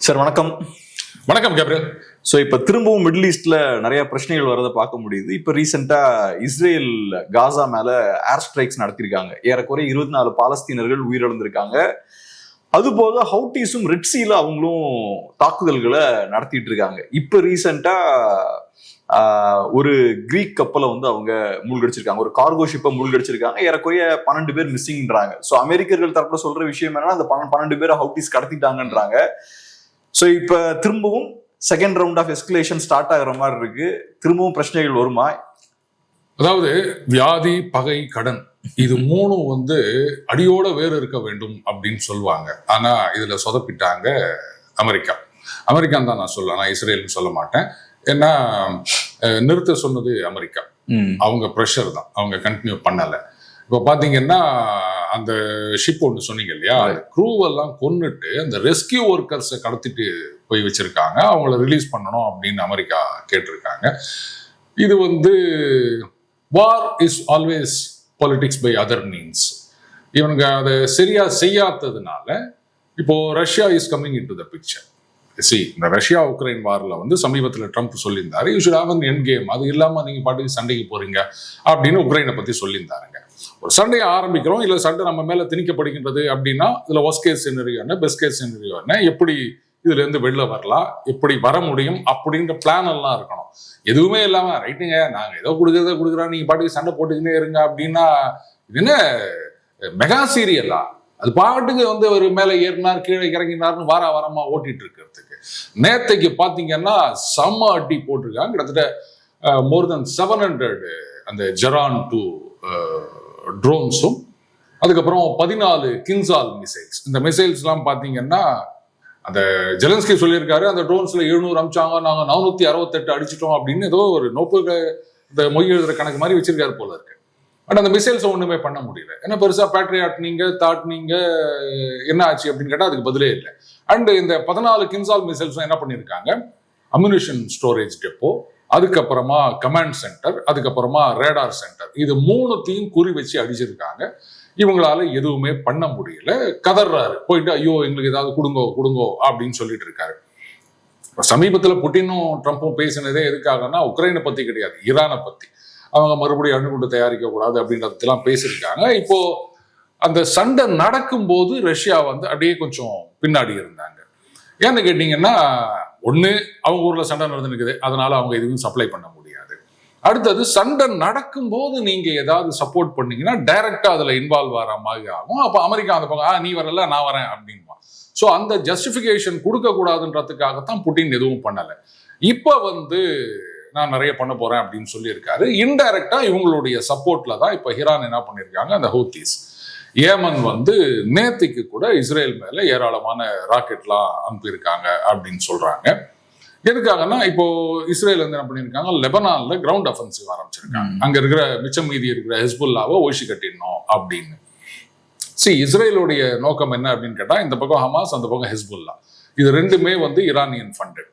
Sir வணக்கம். வணக்கம் Gabriel. So இப்போ திரும்பவும் மிடில் ஈஸ்ட்ல நிறைய பிரச்சனைகள் வரதை பார்க்க முடியுது. இப்போ ரீசெண்டா இஸ்ரேல் காசா மேல ஏர் ஸ்ட்ரைக்ஸ் நடத்திருக்காங்க. ஏறக்குறைய 24 பாலஸ்தீனர்கள் உயிரிழந்திருக்காங்க. அதுபோக ஹவுட்டிஸும் ரெட்சீல அவங்களும் தாக்குதல்களை நடத்திட்டு இருக்காங்க. இப்போ ரீசெண்டா ஒரு கிரீக் கப்பலை அவங்க மூழ்கடிச்சிருக்காங்க, ஒரு கார்கோ ஷிப்பை மூழ்கடிச்சிருக்காங்க. ஏறக்குறைய 12 பேர் மிஸ்ஸிங்ன்றாங்க. ஸோ அமெரிக்கர்கள் தரப்புல சொல்ற விஷயம் என்னன்னா அந்த 12 பேரை ஹவுட்டிஸ் கடத்திட்டாங்கன்றாங்க. ஸோ இப்ப திரும்பவும் second round of escalation start ஆகிற மாதிரி இருக்கு. திரும்பவும் பிரச்சனைகள் வருமா? அதாவது வியாதி, பகை, கடன், இது மூணும் அடியோட வேறு இருக்க வேண்டும் அப்படின்னு சொல்லுவாங்க. ஆனா இதுல சொதப்பிட்டாங்க அமெரிக்கா தான் நான் சொல்ல, நான் இஸ்ரேல்னு சொல்ல மாட்டேன். ஏன்னா நிறுத்த சொன்னது அமெரிக்கா. அவங்க ப்ரெஷர் தான், அவங்க கண்டினியூ பண்ணல. இப்போ பாத்தீங்கன்னா அந்த ஷிப் ஒன்று சொன்னீங்க இல்லையா, க்ரூவெல்லாம் கொன்னுட்டு அந்த ரெஸ்கியூ ஒர்க்கர்ஸை கடத்திட்டு போய் வச்சிருக்காங்க. அவங்கள ரிலீஸ் பண்ணணும் அப்படின்னு அமெரிக்கா கேட்டிருக்காங்க. இது war is always politics by other means. இவனுங்க அதை சரியா செய்யாததுனால இப்போ Russia is coming in to the picture. இந்த ரஷ்யா உக்ரைன் வார்ல சமீபத்தில் ட்ரம்ப் சொல்லியிருந்தாரு, you should have an end game. அது இல்லாம நீங்க பாட்டுக்கு சண்டைக்கு போறீங்க அப்படின்னு உக்ரைனை பத்தி சொல்லியிருந்தாருங்க. ஒரு சண்டையை ஆரம்பிக்கிறோம், இல்ல சண்டை நம்ம மேல திணிக்கப்படுகின்றது அப்படின்னா இதுல ஒர்ஸ்ட் கேஸ் சினரியோ என்ன, பெஸ்ட் கேஸ் சினரியோ என்ன, எப்படி இதுல இருந்து வெளில வரலாம், எப்படி வர முடியும் அப்படின்ற பிளான் எல்லாம் இருக்கணும். எதுவுமே இல்லாம ரைட்டுங்க நாங்க ஏதோ கொடுக்குறோம் நீங்க பாட்டுக்கு சண்டை போட்டுக்கிட்டே இருங்க அப்படின்னா இது என்ன மெகா சீரியலா? அது பாட்டுக்கு ஒரு மேல ஏறினார் கீழே இறங்கினார்னு வாரமா ஓட்டிட்டு இருக்கிறதுக்கு. நேத்தைக்கு பாத்தீங்கன்னா செம்ம அடி போட்டிருக்காங்க. கிட்டத்தட்ட மோர் தென் 700 அந்த ஜெரான் 2 ட்ரோன்ஸும், அதுக்கப்புறம் 14 கின்சால் மிசைல்ஸ். இந்த மிசைல்ஸ் எல்லாம் பாத்தீங்கன்னா அந்த ஜெலன்ஸ்கி சொல்லியிருக்காரு, அந்த ட்ரோன்ஸ்ல 700 அமிச்சாங்க, நாங்க 468 அடிச்சிட்டோம் அப்படின்னு ஏதோ ஒரு நோப்புக்கு இந்த மொழி எழுதுற கணக்கு மாதிரி வச்சிருக்காரு போல இருக்கு. பட் அந்த மிசைல்ஸ் ஒண்ணுமே பண்ண முடியல. ஏன்னா பெருசா பேட்ரியாட் நீங்க என்ன ஆச்சு அப்படின்னு கேட்டா அதுக்கு பதிலே இல்லை. அண்ட் இந்த 14 கின்சால் மிசைல்ஸும் என்ன பண்ணியிருக்காங்க, அம்யூனிஷன் ஸ்டோரேஜ் டெப்போ, அதுக்கப்புறமா கமாண்ட் சென்டர், அதுக்கப்புறமா ரேடார் சென்டர், இது மூணுத்தையும் குறி வச்சு அடிச்சிருக்காங்க. இவங்களால எதுவுமே பண்ண முடியல. கதறாரு போயிட்டு, ஐயோ எங்களுக்கு ஏதாவது கொடுங்கோ அப்படின்னு சொல்லிட்டு இருக்காரு. சமீபத்துல புட்டினும் ட்ரம்ப்பும் பேசினதே எதுக்காகனா உக்ரைனை பத்தி கிடையாது, ஈரானை பத்தி. அவங்க மறுபடியும் அணுகுண்டு தயாரிக்க கூடாது அப்படின்றதெல்லாம் பேசியிருக்காங்க. இப்போ அந்த சண்டை நடக்கும்போது ரஷ்யா அப்படியே கொஞ்சம் பின்னாடி இருந்தாங்க. ஏன்னு கேட்டீங்கன்னா, ஒண்ணு அவங்க ஊர்ல சண்டை நடந்துருக்குது, அதனால அவங்க எதுவும் சப்ளை பண்ண முடியாது. அடுத்தது சண்டை நடக்கும்போது நீங்க ஏதாவது சப்போர்ட் பண்ணீங்கன்னா டைரக்டா அதுல இன்வால்வ் ஆகிற மாதிரி ஆகும். அப்ப அமெரிக்கா அந்த பக்கம் நீ வரல நான் வரேன் அப்படின்வா. ஸோ அந்த ஜஸ்டிஃபிகேஷன் கொடுக்க கூடாதுன்றதுக்காகத்தான் புட்டின் எதுவும் பண்ணல. இப்ப நான் நிறைய பண்ண போறேன் அப்படின்னு சொல்லியிருக்காரு. இன்டைரக்டா இவங்களுடைய சப்போர்ட்ல தான் இப்ப ஈரான் என்ன பண்ணிருக்காங்க, அந்த ஹூத்திஸ். ஏமன் நேத்திக்கு கூட இஸ்ரேல் மேல ஏராளமான ராக்கெட்லாம் அனுப்பியிருக்காங்க அப்படின்னு சொல்றாங்க. எதுக்காகனா இப்போ இஸ்ரேல் என்ன பண்ணிருக்காங்க, லெபனான்ல கிரவுண்ட் அஃபென்சிவ் ஆரம்பிச்சிருக்காங்க. அங்க இருக்கிற மிச்சம் மீதி இருக்கிற ஹெஸ்புல்லாவை ஒழிச்சு கட்டிடணும் அப்படின்னு. இஸ்ரேலுடைய நோக்கம் என்ன அப்படின்னு கேட்டா, இந்த பக்கம் ஹமாஸ், அந்த பக்கம் ஹெஸ்புல்லா, இது ரெண்டுமே ஈரானியன் ஃபண்டட்.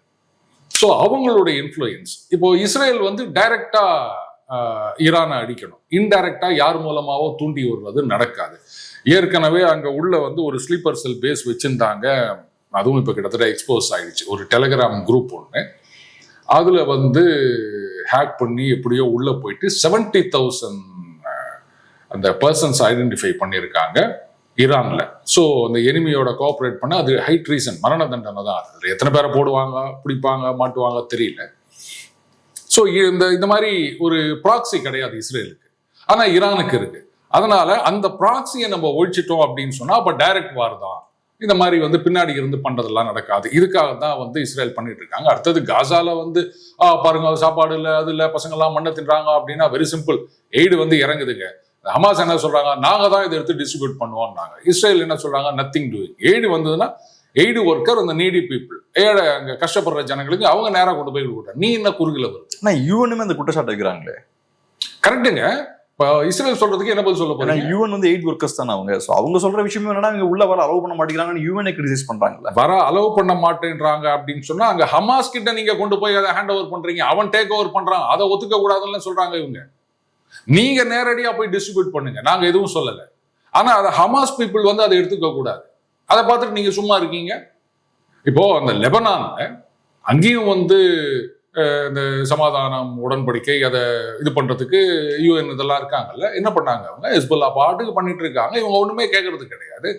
ஸோ அவங்களுடைய இன்ஃப்ளூயன்ஸ் இப்போ இஸ்ரேல் டைரக்டா ஈரானை அடிக்கணும், இன்டைரக்டா யார் மூலமாவோ தூண்டி விடுறது நடக்காது. ஏற்கனவே அங்க உள்ள ஒரு ஸ்லீப்பர் செல் பேஸ் வச்சிருந்தாங்க. அதுவும் இப்ப கிட்டத்தட்ட எக்ஸ்போஸ் ஆயிடுச்சு. ஒரு டெலிகிராம் குரூப் ஒன்று, அதுல ஹேக் பண்ணி எப்படியோ உள்ள போயிட்டு 70,000 அந்த பர்சன்ஸ் ஐடென்டிஃபை பண்ணியிருக்காங்க ஈரான்ல. ஸோ அந்த எனிமியோட கோஆபரேட் பண்ண அது ஹை ட்ரீசன், மரண தண்டனை தான். அது எத்தனை பேரை போடுவாங்க, பிடிப்பாங்க, மாட்டுவாங்க தெரியல. ஸோ இந்த மாதிரி ஒரு ப்ராக்சி கிடையாது இஸ்ரேலுக்கு, ஆனா ஈரானுக்கு இருக்கு. அதனால அந்த ப்ராக்சியை நம்ம ஒழிச்சிட்டோம் அப்படின்னு சொன்னா அப்ப டைரக்ட் வார் தான். இந்த மாதிரி பின்னாடி இருந்து பண்றதெல்லாம் நடக்காது. இதுக்காக தான் இஸ்ரேல் பண்ணிட்டு இருக்காங்க. அடுத்தது காசால பாருங்க சாப்பாடு இல்லை, அது இல்லை, பசங்க எல்லாம் மண்ணை தின்றாங்க அப்படின்னா வெரி சிம்பிள், எய்டு இறங்குதுங்க. ஹமாஸ் என்ன சொல்றாங்க, நாங்க தான் இதை எடுத்து டிஸ்ட்ரிபியூட் பண்ணுவோம். இஸ்ரேல் என்ன சொல்றாங்க, நத்திங் டூயிங். எய்டு வந்ததுன்னா எய்டு ஒர்க்கர், அந்த நீடி பீப்புள், ஏழை அங்க கஷ்டப்படுற ஜனங்களுக்கு அவங்க நேரா கொண்டு போய் கொடுக்குறாங்க. நீ என்ன குறுகில வருது? யூஎனுமே அந்த குற்றச்சாட்டு வைக்கிறாங்களே. கரெக்டுங்க. இப்போ இஸ்ரேல் சொல்றதுக்கு என்ன பதில் சொல்ல போறாங்க? யூஎன் எய்ட் ஒர்க்கர்ஸ் தானே அவங்க. ஸோ அவங்க சொல்ற விஷயம் என்னன்னா, இங்க உள்ள வர அலோவ் பண்ண மாட்டேங்கிறாங்கன்னு யூஎனை கிரிட்டிசைஸ் பண்றாங்கல்ல. வர அலோவ் பண்ண மாட்டேன்றாங்க அப்படின்னு சொன்னா அங்க ஹமாஸ் கிட்ட நீங்க கொண்டு போய் அதை ஹேண்ட் ஓவர் பண்றீங்க, அவன் டேக் ஓவர் பண்றான், அதை ஒத்துக்க கூடாதுன்னு சொல்றாங்க இவங்க. நீங்க நேரடியா போய் டிஸ்ட்ரிபியூட் பண்ணுங்க, நாங்க எதுவும் சொல்லல. ஆனா அதை ஹமாஸ் பீப்புள் அதை எடுத்துக்க கூடாது. அதை பார்த்துட்டு நீங்க சும்மா இருக்கீங்க. இப்போ அந்த லெபனான்ல அங்கேயும் வந்து இந்த சமாதானம் உடன்படிக்கை அதை இது பண்றதுக்கு யூஎன் இதெல்லாம் இருக்காங்கல்ல, என்ன பண்ணாங்க அவங்க? ஹிஸ்புல்லா பாட்டுக்கு பண்ணிட்டு இருக்காங்க, இவங்க ஒண்ணுமே கேட்கறது கிடையாது,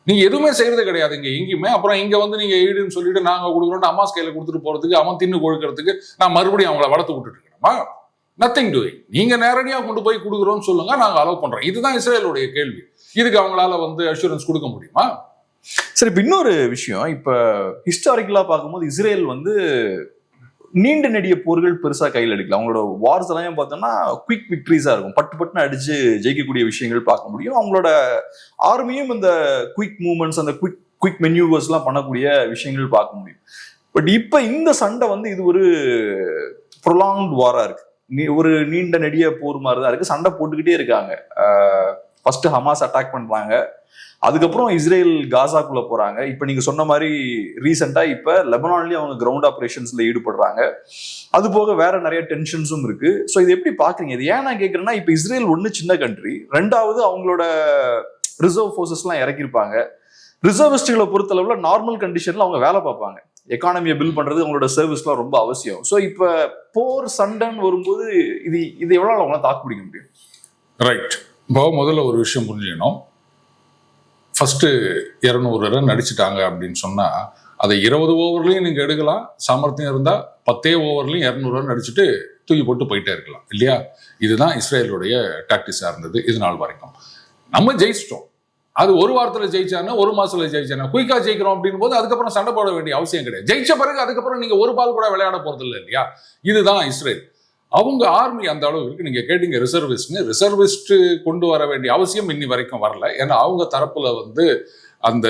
நீங்க எதுவுமே செய்யறது கிடையாது இங்க எங்கேயுமே. அப்புறம் இங்க வந்து நீங்க ஈடுன்னு சொல்லிட்டு நாங்க கொடுக்குறோம் ஹமாஸ் கையில கொடுத்துட்டு போறதுக்கு, அவன் தின்னு கொழுக்கிறதுக்கு நான் மறுபடியும் அவங்கள வளர்த்து விட்டுட்டு இருக்கணுமா? Nothing doing. நீங்க நேரடியா கொண்டு போய் கொடுக்குறோம்னு சொல்லுங்க, நாங்க அலோவ் பண்றோம். இதுதான் இஸ்ரேலுடைய கேள்வி. இதுக்கு அவங்களால வந்து அஷூரன்ஸ் கொடுக்க முடியுமா? சரி, இப்ப இன்னொரு விஷயம், இப்ப ஹிஸ்டாரிக்கலா பார்க்கும்போது இஸ்ரேல் வந்து நீண்ட நெடிய போர்கள் பெருசா கையில் எடுக்கல. அவங்களோட வார்ஸ் எல்லாம் பார்த்தோம்னா குவிக் விக்டரிஸா இருக்கும், பட்டு பட்டுன்னு அடிச்சு ஜெயிக்கக்கூடிய விஷயங்கள் பார்க்க முடியும். அவங்களோட ஆர்மியும் இந்த குவிக் மூவ்மெண்ட்ஸ், அந்த குவிக் மென்யூவர்ஸ் எல்லாம் பண்ணக்கூடிய விஷயங்கள் பார்க்க முடியும். பட் இப்ப இந்த சண்டை வந்து இது ஒரு ப்ரொலாங்ட் வாரா இருக்கு, ஒரு நீண்ட நெடிய போர் மாதிரி தான் இருக்கு. சண்டை போட்டுக்கிட்டே இருக்காங்க. ஃபர்ஸ்ட் ஹமாஸ் அட்டாக் பண்றாங்க, அதுக்கப்புறம் இஸ்ரேல் காசாக்குள்ள போறாங்க. இப்ப நீங்க சொன்ன மாதிரி ரீசெண்டா இப்ப லெபனான்லயும் அவங்க கிரவுண்ட் ஆபரேஷன்ஸ்ல ஈடுபடுறாங்க. அது போக வேற நிறைய டென்ஷன்ஸும் இருக்கு. ஸோ இது எப்படி பாக்குறீங்க? இது ஏன் நான் கேட்கறேன்னா, இப்ப இஸ்ரேல் ஒண்ணு சின்ன கண்ட்ரி, ரெண்டாவது அவங்களோட ரிசர்வ் ஃபோர்ஸஸ் எல்லாம் இறக்கிருப்பாங்க. ரிசர்விஸ்டுகளை பொறுத்தளவுல நார்மல் கண்டிஷன்ல அவங்க வேலை பார்ப்பாங்க. எக்கானமியை பில்ட் பண்றது அவங்களோட சர்வீஸ்லாம் ரொம்ப அவசியம். ஸோ இப்ப போர் சண்டைன்னு வரும்போது இது எவ்வளவு அவங்களால தாக்கு பிடிக்க முடியும்? ரைட். இப்போ முதல்ல ஒரு விஷயம் புரிஞ்சுக்கணும். ஃபர்ஸ்ட் 200 ரன் அடிச்சுட்டாங்க அப்படின்னு சொன்னா அதை 20 ஓவர்லையும் நீங்க எடுக்கலாம், சாமர்த்தியம் இருந்தா 10 ஓவர்லையும் 200 ரன் அடிச்சுட்டு தூக்கி போட்டு போயிட்டே இருக்கலாம் இல்லையா? இதுதான் இஸ்ரேலுடைய டாக்டிஸா இருந்தது இது நாள் வரைக்கும். நம்ம ஜெயிச்சிட்டோம். அது ஒரு வாரத்துல ஜெயிச்சானா, ஒரு மாசத்துல ஜெயிச்சானா, குயிக்கா ஜெயிக்கிறோம் அப்படின்னு போது அதுக்கப்புறம் சண்டை போட வேண்டிய அவசியம் கிடையாது. ஜெயிச்ச பிறகு அதுக்கப்புறம் நீங்க ஒரு பால் கூட விளையாட போறது இல்லை இல்லையா? இதுதான் இஸ்ரேல். அவங்க ஆர்மி அந்த அளவுக்கு இருக்கு. நீங்க கேட்டீங்க ரிசர்விஸ்ட் கொண்டு வர வேண்டிய அவசியம் இன்னி வரைக்கும் வரல. ஏன்னா அவங்க தரப்புல வந்து அந்த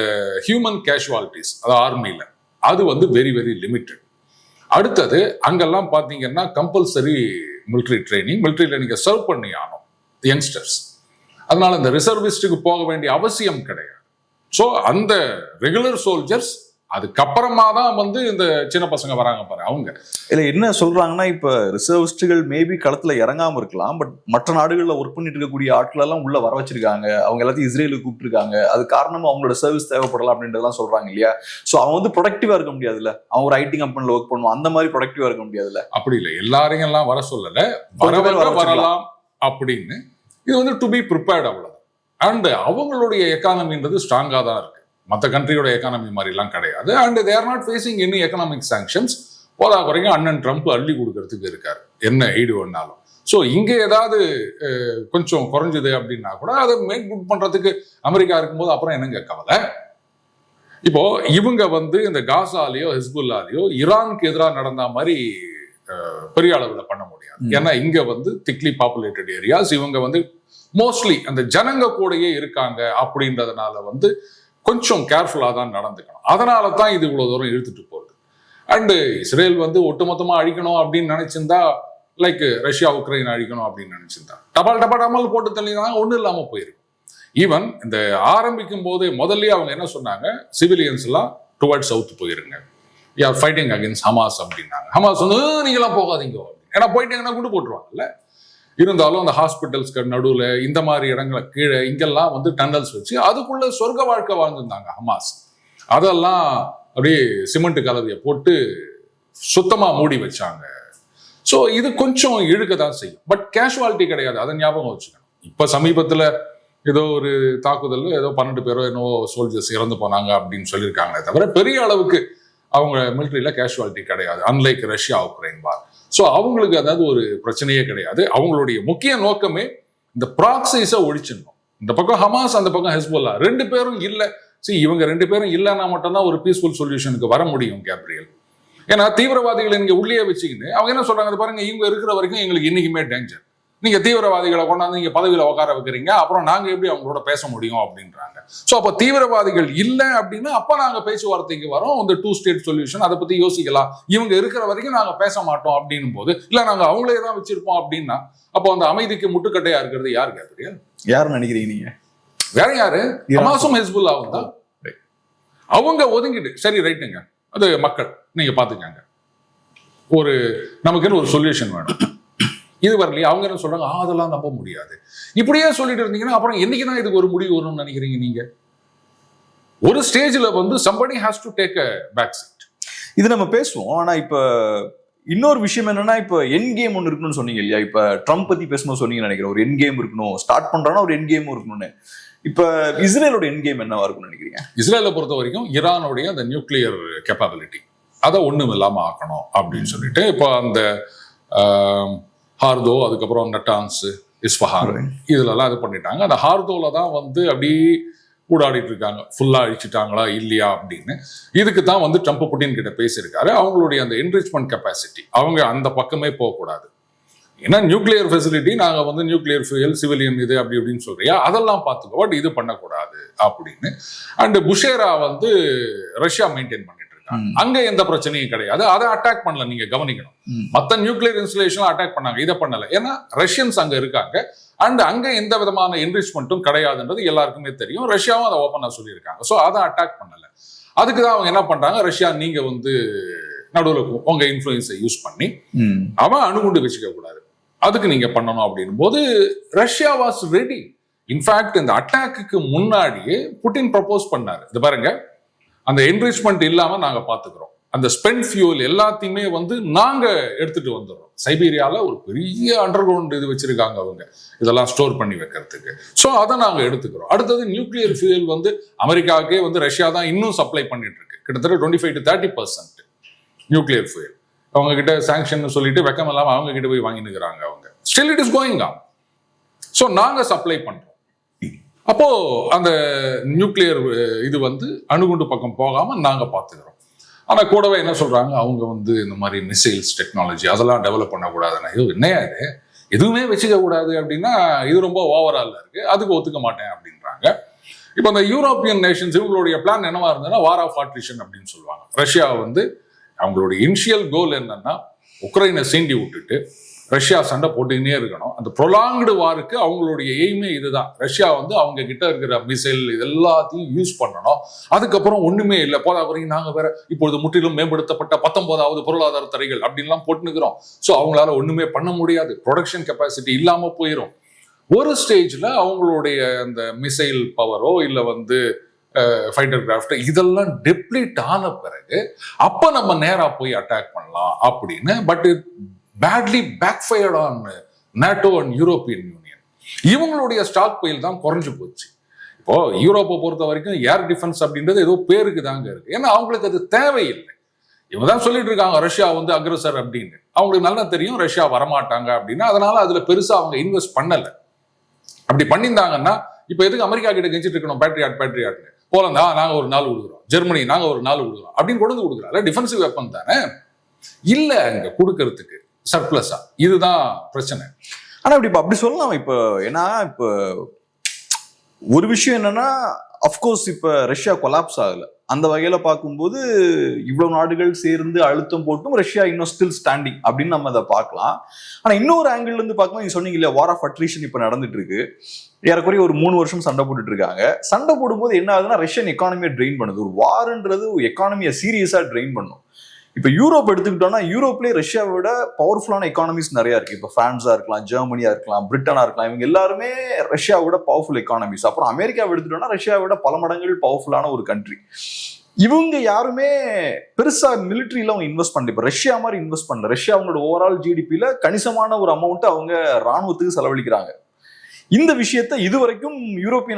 ஹியூமன் கேஷுவாலிட்டிஸ், அது ஆர்மியில அது வந்து வெரி வெரி லிமிட்டட். அடுத்தது அங்கெல்லாம் பாத்தீங்கன்னா கம்பல்சரி மிலிட்ரி ட்ரைனிங், மிலிட்ரியில நீங்க சர்வ் பண்ணி ஆகணும் யங்ஸ்டர்ஸ். அதனால இந்த ரிசர்விஸ்டுக்கு போக வேண்டிய அவசியம் கிடையாது. ஸோ அந்த ரெகுலர் சோல்ஜர்ஸ் அதுக்கப்புறமா தான் வந்து இந்த சின்ன பசங்க வராங்க பாரு. அவங்க இல்ல என்ன சொல்றாங்கன்னா, இப்ப ரிசர்விஸ்டுகள் மேபி களத்துல இறங்காம இருக்கலாம், பட் மற்ற நாடுகள்ல ஒர்க் பண்ணிட்டு இருக்கக்கூடிய ஆட்கள் எல்லாம் உள்ள வர வச்சிருக்காங்க. அவங்க எல்லாத்தையும் இஸ்ரேலுக்கு கூப்பிட்டுருக்காங்க. அது காரணமா அவங்களோட சர்வீஸ் தேவைப்படலாம் அப்படின்றதெல்லாம் சொல்றாங்க இல்லையா? சோ அவன் வந்து ப்ரொடக்டிவா இருக்க முடியாதுல்ல, அவன் ஒரு ஐடி கம்பெனில ஒர்க் பண்ணுவான், அந்த மாதிரி ப்ரொடக்டிவா இருக்க முடியாதுல்ல. அப்படி இல்லை, எல்லாரையும் எல்லாம் வர சொல்லல, வரலாம் அப்படின்னு. இது வந்து டு பி ப்ரிப்பேர்ட் அவ்வளவு. அண்ட் அவங்களுடைய எக்கானமின்றது ஸ்ட்ராங்கா தான் இருக்கு, மற்ற கண்ட்ரியோட எக்கானமி மாதிரிலாம் கிடையாது. And they are not facing any economic sanctions. போதா குறைக்கும் அண்ணன் ட்ரம்ப் அள்ளி கொடுக்கறதுக்கு இருக்காரு என்ன எய்டு வேணாலும். ஸோ இங்கே ஏதாவது கொஞ்சம் குறைஞ்சது அப்படின்னா கூட அதை மேக் குட் பண்றதுக்கு அமெரிக்கா இருக்கும்போது அப்புறம் என்னங்க கவலை? இப்போ இவங்க வந்து இந்த காசாலேயோ ஹிஸ்புல்லாலேயோ ஈரானுக்கு எதிராக நடந்த மாதிரி பெரிய அளவில் பண்ண முடியாது. ஏன்னா இங்க வந்து திக்லி பாப்புலேட்டட் ஏரியாஸ், இவங்க வந்து மோஸ்ட்லி அந்த ஜனங்க கூடயே இருக்காங்க. அப்படின்றதுனால வந்து கொஞ்சம் கேர்ஃபுல்லா தான் நடந்துக்கணும். அதனால தான் இது இவ்வளவு தூரம் இழுத்துட்டு போகுது. அண்டு இஸ்ரேல் வந்து ஒட்டுமொத்தமா அழிக்கணும் அப்படின்னு நினைச்சிருந்தா, லைக் ரஷ்யா உக்ரைன் அழிக்கணும் அப்படின்னு நினைச்சிருந்தா டபால் போட்டு தள்ளிதான் ஒன்றும் இல்லாம போயிருக்கும். ஈவன் இந்த ஆரம்பிக்கும் போது முதல்லயே அவங்க என்ன சொன்னாங்க, சிவிலியன்ஸ் எல்லாம் டுவர்ட் சவுத் போயிருங்க, யார் ஃபைட்டிங் அகேன்ஸ்ட் ஹமாஸ் அப்படின்னாங்க. ஹமாஸ் வந்து நீங்களாம் போகாதீங்க, ஏன்னா போயிட்டீங்கன்னா குண்டு போட்டுருவாங்கல்ல. இருந்தாலும் அந்த ஹாஸ்பிட்டல்ஸ்க்கு நடுவில் இந்த மாதிரி இடங்களை கீழே இங்கெல்லாம் வந்து டன்னல்ஸ் வச்சு அதுக்குள்ள சொர்க்க வாழ்க்கை வாழ்ந்துருந்தாங்க ஹமாஸ். அதெல்லாம் அப்படியே சிமெண்ட் கலவையை போட்டு சுத்தமா மூடி வச்சாங்க. ஸோ இது கொஞ்சம் இழுக்க தான் செய்யும், பட் கேஷுவாலிட்டி கிடையாது, அதை ஞாபகம் வச்சுக்கணும். இப்போ சமீபத்தில் ஏதோ ஒரு தாக்குதல் ஏதோ 12 பேரோ என்னவோ சோல்ஜர்ஸ் இறந்து போனாங்க அப்படின்னு சொல்லியிருக்காங்களே தவிர பெரிய அளவுக்கு அவங்க மிலிட்ரியில கேஷுவாலிட்டி கிடையாது, அன்லைக் ரஷ்யா உக்ரைன் வார். ஸோ அவங்களுக்கு அதாவது ஒரு பிரச்சனையே கிடையாது. அவங்களுடைய முக்கிய நோக்கமே இந்த ப்ராக்சிஸை ஒழிச்சிடணும். இந்த பக்கம் ஹமாஸ், அந்த பக்கம் ஹெஸ்புல்லா, 2 பேரும் இல்லை. இவங்க 2 பேரும் இல்லைன்னா மட்டும்தான் ஒரு பீஸ்ஃபுல் சொல்யூஷனுக்கு வர முடியும் கேப்ரியல். ஏன்னா தீவிரவாதிகளை நீங்க உள்ளே வச்சுக்கிட்டு அவங்க என்ன சொல்றாங்க பாருங்க, இவங்க இருக்கிற வரைக்கும் எங்களுக்கு இன்னைக்குமே டேஞ்சர். நீங்க தீவிரவாதிகளை கொண்டாந்து நீங்க பதவியில உட்கார வைக்கிறீங்க, அப்புறம் நாங்க எப்படி அவங்களோட பேச முடியும் அப்படின்றாங்க. ஸோ அப்ப தீவிரவாதிகள் இல்லை அப்படின்னா அப்ப நாங்க பேச்சுவார்த்தைக்கு வரோம், இந்த 2 ஸ்டேட் சொல்யூஷன், அதை பத்தி யோசிக்கலாம். இவங்க இருக்கிற வரைக்கும் நாங்க பேச மாட்டோம் அப்படின்னும் போது, இல்ல நாங்க அவங்களே தான் வச்சிருப்போம் அப்படின்னா அப்போ அந்த அமைதிக்கு முட்டுக்கட்டையா இருக்கிறது யாரு கேட்குறீங்க? யாருன்னு நினைக்கிறீங்க நீங்க? வேற யாரு? ஹமாஸும் ஹிஸ்புல்லாவும் தான். அவங்க ஒதுங்கிட்டு சரி ரைட்டுங்க, அது மக்கள் நீங்க பாத்துக்காங்க, ஒரு நமக்குன்னு ஒரு சொல்யூஷன் வேணும், இது வரலையே. அவங்க என்ன சொல்றாங்க, அதெல்லாம் நம்ப முடியாது. இப்படியே சொல்லிட்டு இருந்தீங்கன்னா அப்புறம் என்னைக்குதான் இதுக்கு ஒரு முடிவு வரும்னு நினைக்கிறீங்க நீங்க? ஒரு ஸ்டேஜ்ல வந்து somebody has to take a back seat. இது நம்ம பேசுவோம். ஆனா இப்ப இன்னொரு விஷயம் என்னன்னா, இப்ப என் கேம் ஒன்னு இருக்கணும்னு சொன்னீங்க இல்லையா? இப்ப ட்ரம்ப் பத்தி பேசணும் சொன்னீங்கன்னு நினைக்கிறேன். ஒரு என் கேம் இருக்கணும், ஸ்டார்ட் பண்றானா ஒரு என் கேமும் இருக்கணும்னு. இப்ப இஸ்ரேலோட என் கேம் என்னவா இருக்கும்னு நினைக்கிறீங்க? இஸ்ரேலை பொறுத்த வரைக்கும் ஈரானுடைய அந்த நியூக்ளியர் கேப்பபிலிட்டி அதை ஒண்ணும் இல்லாம ஆக்கணும் அப்படின்னு சொல்லிட்டு இப்போ அந்த ஹார்தோ, அதுக்கப்புறம் நட்டான்ஸ், இஸ்ஃபஹான் இதுலலாம் இது பண்ணிட்டாங்க. அந்த ஹார்தோல தான் வந்து அப்படி கூடாடிட்டு இருக்காங்க, ஃபுல்லா அழிச்சிட்டாங்களா இல்லையா அப்படின்னு. இதுக்கு தான் வந்து ட்ரம்ப் புட்டின் கிட்ட பேசியிருக்காரு. அவங்களுடைய அந்த என்ரிச்மெண்ட் கெப்பாசிட்டி அவங்க அந்த பக்கமே போகக்கூடாது. ஏன்னா நியூக்ளியர் ஃபெசிலிட்டி நாங்கள் வந்து நியூக்ளியர் ஃபியூயல் சிவிலியன் இது அப்படி இப்படின்னு சொல்றியா, அதெல்லாம் பார்த்துக்கோ, பட் இது பண்ணக்கூடாது அப்படின்னு. அண்ட் புஷேரா வந்து ரஷ்யா மெயின்டைன் பண்ணிட்டு இருக்காங்க. அங்க எந்த பிரச்சனையும் கிடையாது. அதை அட்டாக் பண்ணல, நீங்க கவனிக்கணும். மற்ற நியூக்ளியர் இன்ஸ்டலேஷன் அட்டாக் பண்ணாங்க, இதை பண்ணல. ஏன்னா ரஷ்யன்ஸ் அங்க இருக்காங்க அண்ட் அங்க எந்த விதமான என்ரிச்மெண்ட்டும் கிடையாதுன்றது எல்லாருக்குமே தெரியும். ரஷ்யாவும் அதை ஓப்பனா சொல்லியிருக்காங்க. ஸோ அதை அட்டாக் பண்ணல. அதுக்கு தான் அவங்க என்ன பண்றாங்க, ரஷ்யா நீங்க வந்து நடுவில் உங்க இன்ஃப்ளூயன்ஸை யூஸ் பண்ணி அவன் அணுகுண்டு வச்சுக்க கூடாது, அதுக்கு நீங்க பண்ணணும் அப்படின் போது ரஷ்யா வாஸ் ரெடி. இன்ஃபேக்ட் இந்த அட்டாக்கு முன்னாடியே புட்டின் ப்ரப்போஸ் பண்ணாரு, இது பாருங்க அந்த என்ரிச்மெண்ட் இல்லாம நாங்க பாத்துக்கிறோம், அந்த ஸ்பெண்ட் ஃபியூல் எல்லாத்தையுமே வந்து நாங்க எடுத்துட்டு வந்துடுறோம். சைபீரியால ஒரு பெரிய அண்டர் கிரவுண்ட் இது வச்சிருக்காங்க அவங்க, இதெல்லாம் ஸ்டோர் பண்ணி வைக்கிறதுக்கு. ஸோ அதை நாங்க எடுத்துக்கிறோம். அடுத்தது நியூக்ளியர் ஃபியூல் வந்து அமெரிக்காவுக்கே வந்து ரஷ்யா தான் இன்னும் சப்ளை பண்ணிட்டு இருக்கு, கிட்டத்தட்ட 25 to 30% நியூக்ளியர் ஃபியூல். அவங்க கிட்ட சாங்ஷன் சொல்லிட்டு வெக்கம் இல்லாம அவங்க கிட்ட போய் வாங்கி நிற்கிறாங்க அவங்க. Still it is going on. So நாங்க சப்ளை பண்றோம். அப்போ அந்த நியூக்ளியர் இது வந்து அணுகுண்டு பக்கம் போகாம நாங்க பாத்துக்கிறோம். ஆனா கூடவே என்ன சொல்றாங்க, அவங்க வந்து இந்த மாதிரி மிசைல்ஸ் டெக்னாலஜி அதெல்லாம் டெவலப் பண்ணக்கூடாதுன்னா, ஐயோ என்னையா இது, எதுவுமே வச்சுக்க கூடாது அப்படின்னா இது ரொம்ப ஓவரால் இருக்கு, அதுக்கு ஒத்துக்க மாட்டேன் அப்படின்றாங்க. இப்போ இந்த யூரோப்பியன் நேஷன்ஸ் இவங்களுடைய பிளான் என்னவா இருந்ததுன்னா வார் ஆஃப் அட்ரிஷன் அப்படின்னு சொல்லுவாங்க. ரஷ்யா வந்து அவங்களுடைய இனிஷியல் கோல் என்னன்னா உக்ரைனை சீண்டி விட்டுட்டு ரஷ்யா சண்டை போட்டுக்கினே இருக்கணும். அந்த ப்ரொலாங்டு வாருக்கு அவங்களுடைய எய்மே இதுதான். ரஷ்யா வந்து அவங்க கிட்ட இருக்கிற மிசைல் இது எல்லாத்தையும் யூஸ் பண்ணணும். அதுக்கப்புறம் ஒண்ணுமே இல்லை, போதாக்குறையும் நாங்க வேற இப்பொழுது முற்றிலும் மேம்படுத்தப்பட்ட 19வது பொருளாதார தடைகள் அப்படின்லாம் போட்டுனுக்கிறோம். ஸோ அவங்களால ஒண்ணுமே பண்ண முடியாது, ப்ரொடக்ஷன் கெப்பாசிட்டி இல்லாம போயிடும். ஒரு ஸ்டேஜ்ல அவங்களுடைய அந்த மிசைல் பவரோ இல்ல வந்து ஃபைட்டர் கிராஃப்ட் இதெல்லாம் டெப்ளீட் ஆன பிறகு அப்ப நம்ம நேரா போய் அட்டாக் பண்ணலாம் அப்படின்னு. But it badly backfired on NATO and European Union. இவங்களுடைய ஸ்டாக் பைல் தான் குறைஞ்சு போச்சு. இப்போ யூரோப்பை பொறுத்த வரைக்கும் ஏர் டிஃபென்ஸ் அப்படின்றது ஏதோ பேருக்கு தாங்க இருக்கு. ஏன்னா அவங்களுக்கு அது தேவையில்லை. இவங்க தான் சொல்லிட்டு இருக்காங்க ரஷ்யா வந்து அக்ரஸர் அப்படின்னு. அவங்களுக்கு நல்லா தெரியும் ரஷ்யா வரமாட்டாங்க அப்படின்னு. அதனால அதுல பெருசா அவங்க இன்வெஸ்ட் பண்ணல. அப்படி பண்ணியிருந்தாங்கன்னா இப்ப எதுக்கு அமெரிக்கா கிட்ட கெஞ்சிட்டு இருக்கணும் பேட்ரியாட்னு. போலந்தா நாங்க ஒரு நாள் கொடுக்குறோம், ஜெர்மனி நாங்க ஒரு நாள் கொடுக்குறோம் அப்படின்னு கொண்டு கொடுக்குறாங்க. டிஃபென்சிவ் வெப்பன் தானே, இல்ல அங்க கொடுக்கறதுக்கு சர்ப்ளஸா. இதுதான் பிரச்சனை. ஆனா இப்ப அப்படி சொல்லலாம். இப்ப ஏன்னா இப்ப ஒரு விஷயம் என்னன்னா, அப்கோர்ஸ் இப்ப ரஷ்யா கொலாப்ஸ் ஆகல. அந்த வகையில பார்க்கும்போது இவ்வளவு நாடுகள் சேர்ந்து அழுத்தம் போட்டும் ரஷ்யா இன்னும் ஸ்டில் ஸ்டாண்டிங் அப்படின்னு நம்ம அதை பார்க்கலாம். ஆனா இன்னொரு ஆங்கிள் இருந்து பார்க்கும்போது நீங்க சொன்னீங்க இல்லையா, வார் ஆஃப் அட்ரிஷன் இப்ப நடந்துட்டு இருக்கு. ஏறக்குறைய ஒரு 3 வருஷம் சண்டை போட்டுட்டு இருக்காங்க. சண்டை போடும்போது என்ன ஆகுதுன்னா ரஷ்யன் எக்கானமியை ட்ரெயின் பண்ணுது. ஒரு வார்ன்றது எக்கானமியை சீரியஸா ட்ரெயின் பண்ணும். இப்ப யூரோப் எடுத்துக்கிட்டோம்னா யூரோப்லேயே ரஷ்யாவோட பவர்ஃபுல்லான எக்கானமிஸ் நிறைய இருக்கு. இப்ப பிரான்ஸா இருக்கலாம், ஜெர்மனியா இருக்கலாம், பிரிட்டனா இருக்கலாம், இவங்க எல்லாருமே ரஷ்யாவோட பவர்ஃபுல் எக்கானமிஸ். அப்புறம் அமெரிக்காவை எடுத்துட்டோம்னா ரஷ்யாவோட பல மடங்கள் பவர்ஃபுல்லான ஒரு கண்ட்ரி. இவங்க யாருமே பெருசா மிலிட்டரியில அவங்க இன்வெஸ்ட் பண்ணல. இப்ப ரஷ்யா மாதிரி இன்வெஸ்ட் பண்ணல. ரஷ்யா அவங்களோட ஓவரால் ஜிடிபியில கணிசமான ஒரு அமௌண்ட் அவங்க ராணுவத்துக்கு செலவழிக்கிறாங்க. இந்த விஷயத்த இதுவரைக்கும் ஐரோப்பிய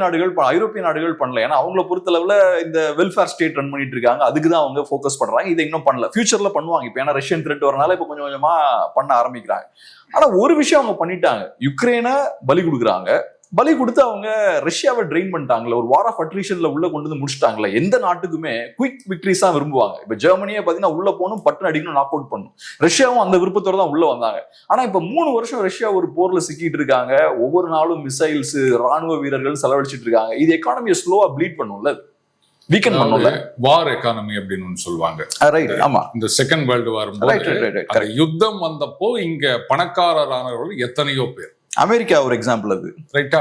நாடுகள் பண்ணல. ஏன்னா அவங்கள பொறுத்தளவுல இந்த வெல்ஃபேர் ஸ்டேட் ரன் பண்ணிட்டு இருக்காங்க, அதுக்குதான் அவங்க ஃபோக்கஸ் பண்றாங்க. இதை இன்னும் பண்ணல, ஃபியூச்சர்ல பண்ணுவாங்க. இப்ப ஏன்னா ரஷ்யன் த்ரெட் வரனால இப்ப கொஞ்சம் கொஞ்சமா பண்ண ஆரம்பிக்கிறாங்க. ஆனா ஒரு விஷயம் அவங்க பண்ணிட்டாங்க, யுக்ரைனை பலி கொடுக்குறாங்க. பலி கொடுத்து அவங்க ரஷ்யாவை ட்ரெயின் பண்ணிட்டாங்களே, ஒரு வார் ஆஃப் அட்ரிஷன்ல உள்ள கொண்டு வந்து முடிச்சிட்டாங்களே. எந்த நாட்டுக்குமே குயிக் விக்டரிஸ் தான் விரும்புவாங்க. இப்ப ஜெர்மனியே பாத்தீங்கன்னா உள்ள போகணும், பட்டன் அடிக்கணும், நாக் அவுட் பண்ணணும். ரஷ்யாவும் அந்த விருப்பத்தோட தான் உள்ள வந்தாங்க. ஆனா இப்ப 3 வருஷம் ரஷ்யா ஒரு போர்ல சிக்கிட்டு இருக்காங்க. ஒவ்வொரு நாளும் மிசைல்ஸ், ராணுவ வீரர்கள் செலவழிச்சிட்டு இருக்காங்க. இது எக்கானமியை ஸ்லோவா ப்ளீட் பண்ணும்ல, வீக்கெண்ட் பண்ணும்ல. வார் எக்கானமி அப்படின்னு சொல்லுவாங்க. ஆமா, இந்த செகண்ட் வேர்ல்டு வார் யுத்தம் வந்தப்போ இங்க பணக்காரரானவர்கள் எத்தனையோ பேர். அமெரிக்கா ஒரு எக்ஸாம்பிள் அது. ரைட்டா?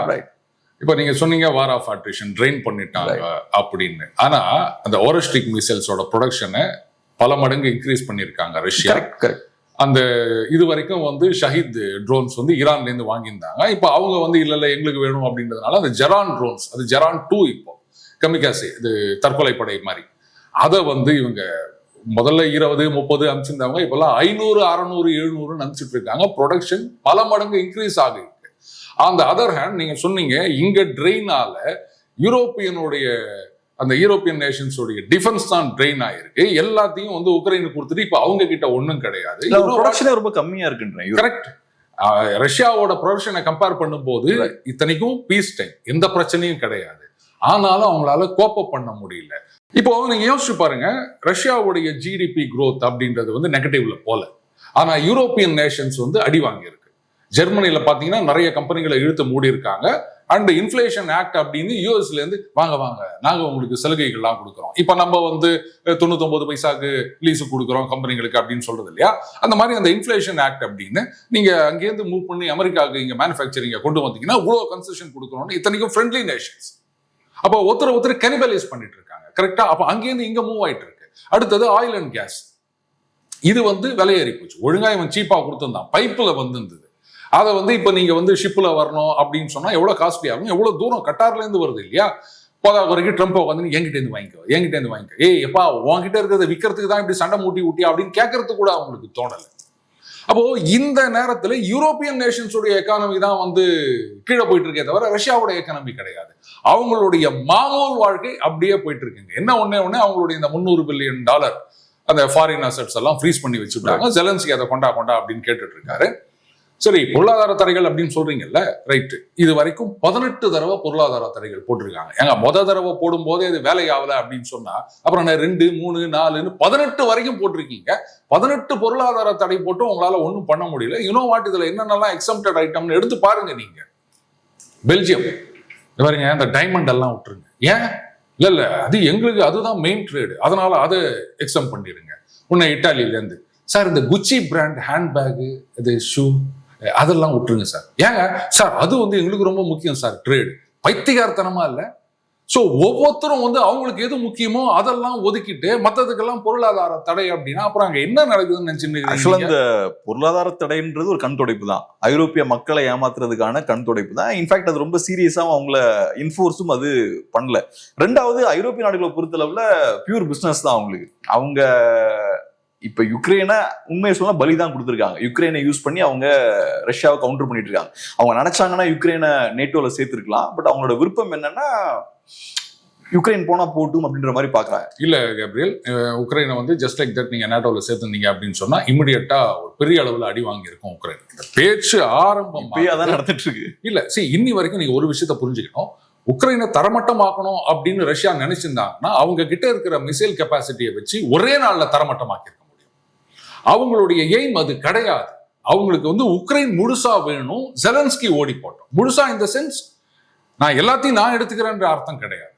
இப்ப நீங்க சொன்னீங்க வார் ஆஃப் அட்ரிஷன் ட்ரெயின் பண்ணிட்டாங்க அப்படின்னு. ஆனா அந்த ஓரஸ்டிக் மிசைல்ஸோட ப்ரொடக்ஷனை பல மடங்கு இன்க்ரீஸ் பண்ணிருக்காங்க ரஷ்யா. அந்த இது வரைக்கும் வந்து ஷஹீத் ட்ரோன்ஸ் வந்து ஈரான்ல இருந்து வாங்கியிருந்தாங்க. இப்ப அவங்க வந்து இல்ல எங்களுக்கு வேணும் அப்படின்றதுனால அந்த ஜெரான் ட்ரோன்ஸ், அது ஜெரான் 2 இப்போ கமிகாசி, இது தற்கொலை படை மாதிரி. அதை வந்து இவங்க முதல்ல 20, 30 அனுப்பிச்சிருந்தவங்க இப்பெல்லாம் 500, 600, 700 அனுப்பிச்சிட்டு இருக்காங்க. ப்ரொடக்ஷன் பல மடங்கு இன்க்ரீஸ் ஆகுது. அந்த அதர் ஹேண்ட் நீங்க சொன்னீங்க இங்க ட்ரெயினால யூரோப்பியனுடைய அந்த யூரோப்பியன் நேஷன்ஸோடைய டிஃபென்ஸ் தான் ட்ரெயின் ஆயிருக்கு. எல்லாத்தையும் வந்து உக்ரைனுக்கு கொடுத்துட்டு இப்ப அவங்க கிட்ட ஒன்றும் கிடையாது. ப்ரொடக்ஷனே ரொம்ப கம்மியா இருக்குன்றேன். கரெக்ட். ரஷ்யாவோட ப்ரொடக்ஷனை கம்பேர் பண்ணும்போது இத்தனைக்கும் பீஸ் டைம், எந்த பிரச்சனையும் கிடையாது. ஆனாலும் அவங்களால கோப்ப பண்ண முடியல. இப்போ நீங்க யோசிச்சு பாருங்க, ரஷ்யாவுடைய ஜிடிபி growth அப்படின்றது வந்து நெகட்டிவ்ல போல. ஆனா யூரோப்பியன் நேஷன்ஸ் வந்து அடி வாங்கியிருக்கு. ஜெர்மனியில பாத்தீங்கன்னா நிறைய கம்பெனிகளை இழுத்து மூடி இருக்காங்க. அண்ட் இன்ஃபிளேஷன் ஆக்ட் அப்படின்னு யூஎஸ்ல இருந்து வாங்க நாங்க உங்களுக்கு சலுகைகள்லாம் கொடுக்குறோம். இப்ப நம்ம வந்து 99 பைசாக்கு லீஸு கொடுக்குறோம் கம்பெனிகளுக்கு அப்படின்னு சொல்றது இல்லையா? அந்த மாதிரி அந்த இன்ஃபிளேஷன் ஆக்ட் அப்படின்னு நீங்க அங்கேருந்து மூவ் பண்ணி அமெரிக்காவுக்கு இங்க மேனுஃபேக்சரிங்க கொண்டு வந்தீங்கன்னா இவ்வளவு கன்செஷன் கொடுக்கணும்னு இத்தனைக்கும் ஃப்ரெண்ட்லி நேஷன்ஸ். அப்போ ஒருத்தர் கனிபலைஸ் பண்ணிட்டு இருக்காங்க. கரெக்டா? அப்ப அங்கேருந்து இங்க மூவ் ஆயிட்டு இருக்கு. அடுத்தது ஆயில் அண்ட் கேஸ். இது வந்து விலையேறி போச்சு. ஒழுங்கா இவன் சீப்பா கொடுத்துருந்தான், பைப்புல வந்திருந்தது. அதை வந்து இப்ப நீங்க வந்து ஷிப்ல வரணும் அப்படின்னு சொன்னா எவ்வளவு காஸ்ட்லி ஆகும்? எவ்வளவு தூரம் கட்டார்ல இருந்து வருது இல்லையா? போதாக்கு வரைக்கும் ட்ரம்ப் உட்காந்து என்கிட்ட இருந்து வாங்கிக்கோ. ஏய் எப்பா, உன்கிட்ட இருக்கிறத விற்கிறதுக்கு தான் இப்படி சண்டை ஊட்டி அப்படின்னு கேட்கறதுக்கு கூட அவங்களுக்கு தோணல. அப்போ இந்த நேரத்துல யூரோப்பியன் நேஷன்ஸோடைய எக்கானமி தான் வந்து கீழே போயிட்டு இருக்கே தவிர ரஷ்யாவோட எக்கானமி கிடையாது. அவங்களுடைய மாமூல் வாழ்க்கை அப்படியே போயிட்டு இருக்குங்க. என்ன ஒண்ணு அவங்களுடைய இந்த $300 பில்லியன் அந்த ஃபாரின் அசெட்ஸ் எல்லாம் ஃப்ரீஸ் பண்ணி வச்சுட்டாங்க. ஜெலன்ஸ்கி அதை கொண்டா அப்படின்னு கேட்டுட்டு இருக்காரு. சரி, பொருளாதார தடைகள் அப்படின்னு சொல்றீங்கல்ல, ரைட்டு. இது வரைக்கும் 18 தடவை பொருளாதார தடைகள் போட்டிருக்காங்க. ஏங்க தடவை போடும் போதே இது வேலையாகல அப்படின்னு சொன்னா அப்புறம் 2, 3, 4ன்னு 18 வரைக்கும் போட்டிருக்கீங்க. 18 பொருளாதார தடை போட்டு உங்களால ஒன்றும் பண்ண முடியல. யூனோவாட் இதுல என்னென்னலாம் எக்ஸம்ப்டட் ஐட்டம்னு எடுத்து பாருங்க. நீங்க பெல்ஜியம் பாருங்க, அந்த டைமண்ட் எல்லாம் விட்டுருங்க. ஏன்? இல்ல அது எங்களுக்கு அதுதான் மெயின் ட்ரேடு, அதனால அதை எக்ஸம் பண்ணிடுங்க. உன்னை இட்டாலியில இருந்து சார் இந்த குச்சி பிராண்ட் ஹேண்ட்பேகு, இது ஷூ, அதெல்லாம் விட்டுருங்க சார். ஏங்க சார், அது வந்து எங்களுக்கு ரொம்ப முக்கியம் சார் ட்ரேடு. பைத்தியகாரத்தனமா இல்ல? சோ ஒவ்வொருத்தரும் வந்து அவங்களுக்கு எது முக்கியமோ அதெல்லாம் ஒதுக்கிட்டு மற்றதுக்கெல்லாம் பொருளாதார தடை அப்படின்னா அப்புறம் அங்க என்ன நடக்குதுன்னு நினைச்சுன்னு. இந்த பொருளாதார தடைன்றது ஒரு கண் துடைப்பு தான். ஐரோப்பிய மக்களை ஏமாத்துறதுக்கான கண் துடைப்பு தான். இன்ஃபேக்ட் அது ரொம்ப சீரியஸாக அவங்கள இன்ஃபோர்ஸும் அது பண்ணல. ரெண்டாவது, ஐரோப்பிய நாடுகளை பொறுத்தளவுல பியூர் பிசினஸ் தான் அவங்களுக்கு. அவங்க இப்ப யுக்ரைனை உண்மையை சொன்னா பலிதான் கொடுத்துருக்காங்க. யுக்ரைனை யூஸ் பண்ணி அவங்க ரஷ்யாவை கவுண்டர் பண்ணிட்டு இருக்காங்க. அவங்க நினைச்சாங்கன்னா யுக்ரைனை நேட்டோல சேர்த்திருக்கலாம். பட் அவங்களோட விருப்பம் என்னன்னா யுக்ரைன் போனா போட்டும் அப்படின்ற மாதிரி பாக்குறாங்க. இல்ல கேப்ரியல், உக்ரைனை வந்து ஜஸ்ட் லைக் தட் நீங்க நேட்டோல சேர்த்துருந்தீங்க அப்படின்னு சொன்னா இமிடியட்டா ஒரு பெரிய அளவுல அடி வாங்கி இருக்கும் உக்ரைன். இந்த பேச்சு ஆரம்பம் தான் நடந்துட்டு இருக்கு. இல்ல இன்னி வரைக்கும் நீங்க ஒரு விஷயத்த புரிஞ்சுக்கணும். உக்ரைனை தரமட்டமாக்கணும் அப்படின்னு ரஷ்யா நினைச்சிருந்தாங்கன்னா அவங்க கிட்ட இருக்கிற மிசைல் கெப்பாசிட்டியை வச்சு ஒரே நாள்ல தரமட்டமாக்கி இருக்க முடியும். அவங்களுடைய எய்ம் அது கிடையாது. அவங்களுக்கு வந்து உக்ரைன் முழுசா வேணும். ஜெலன்ஸ்கி ஓடி போட்டோம். முழுசா இந்த சென்ஸ் நான் எல்லாத்தையும் நான் எடுத்துக்கிறேன்ற அர்த்தம் கிடையாது.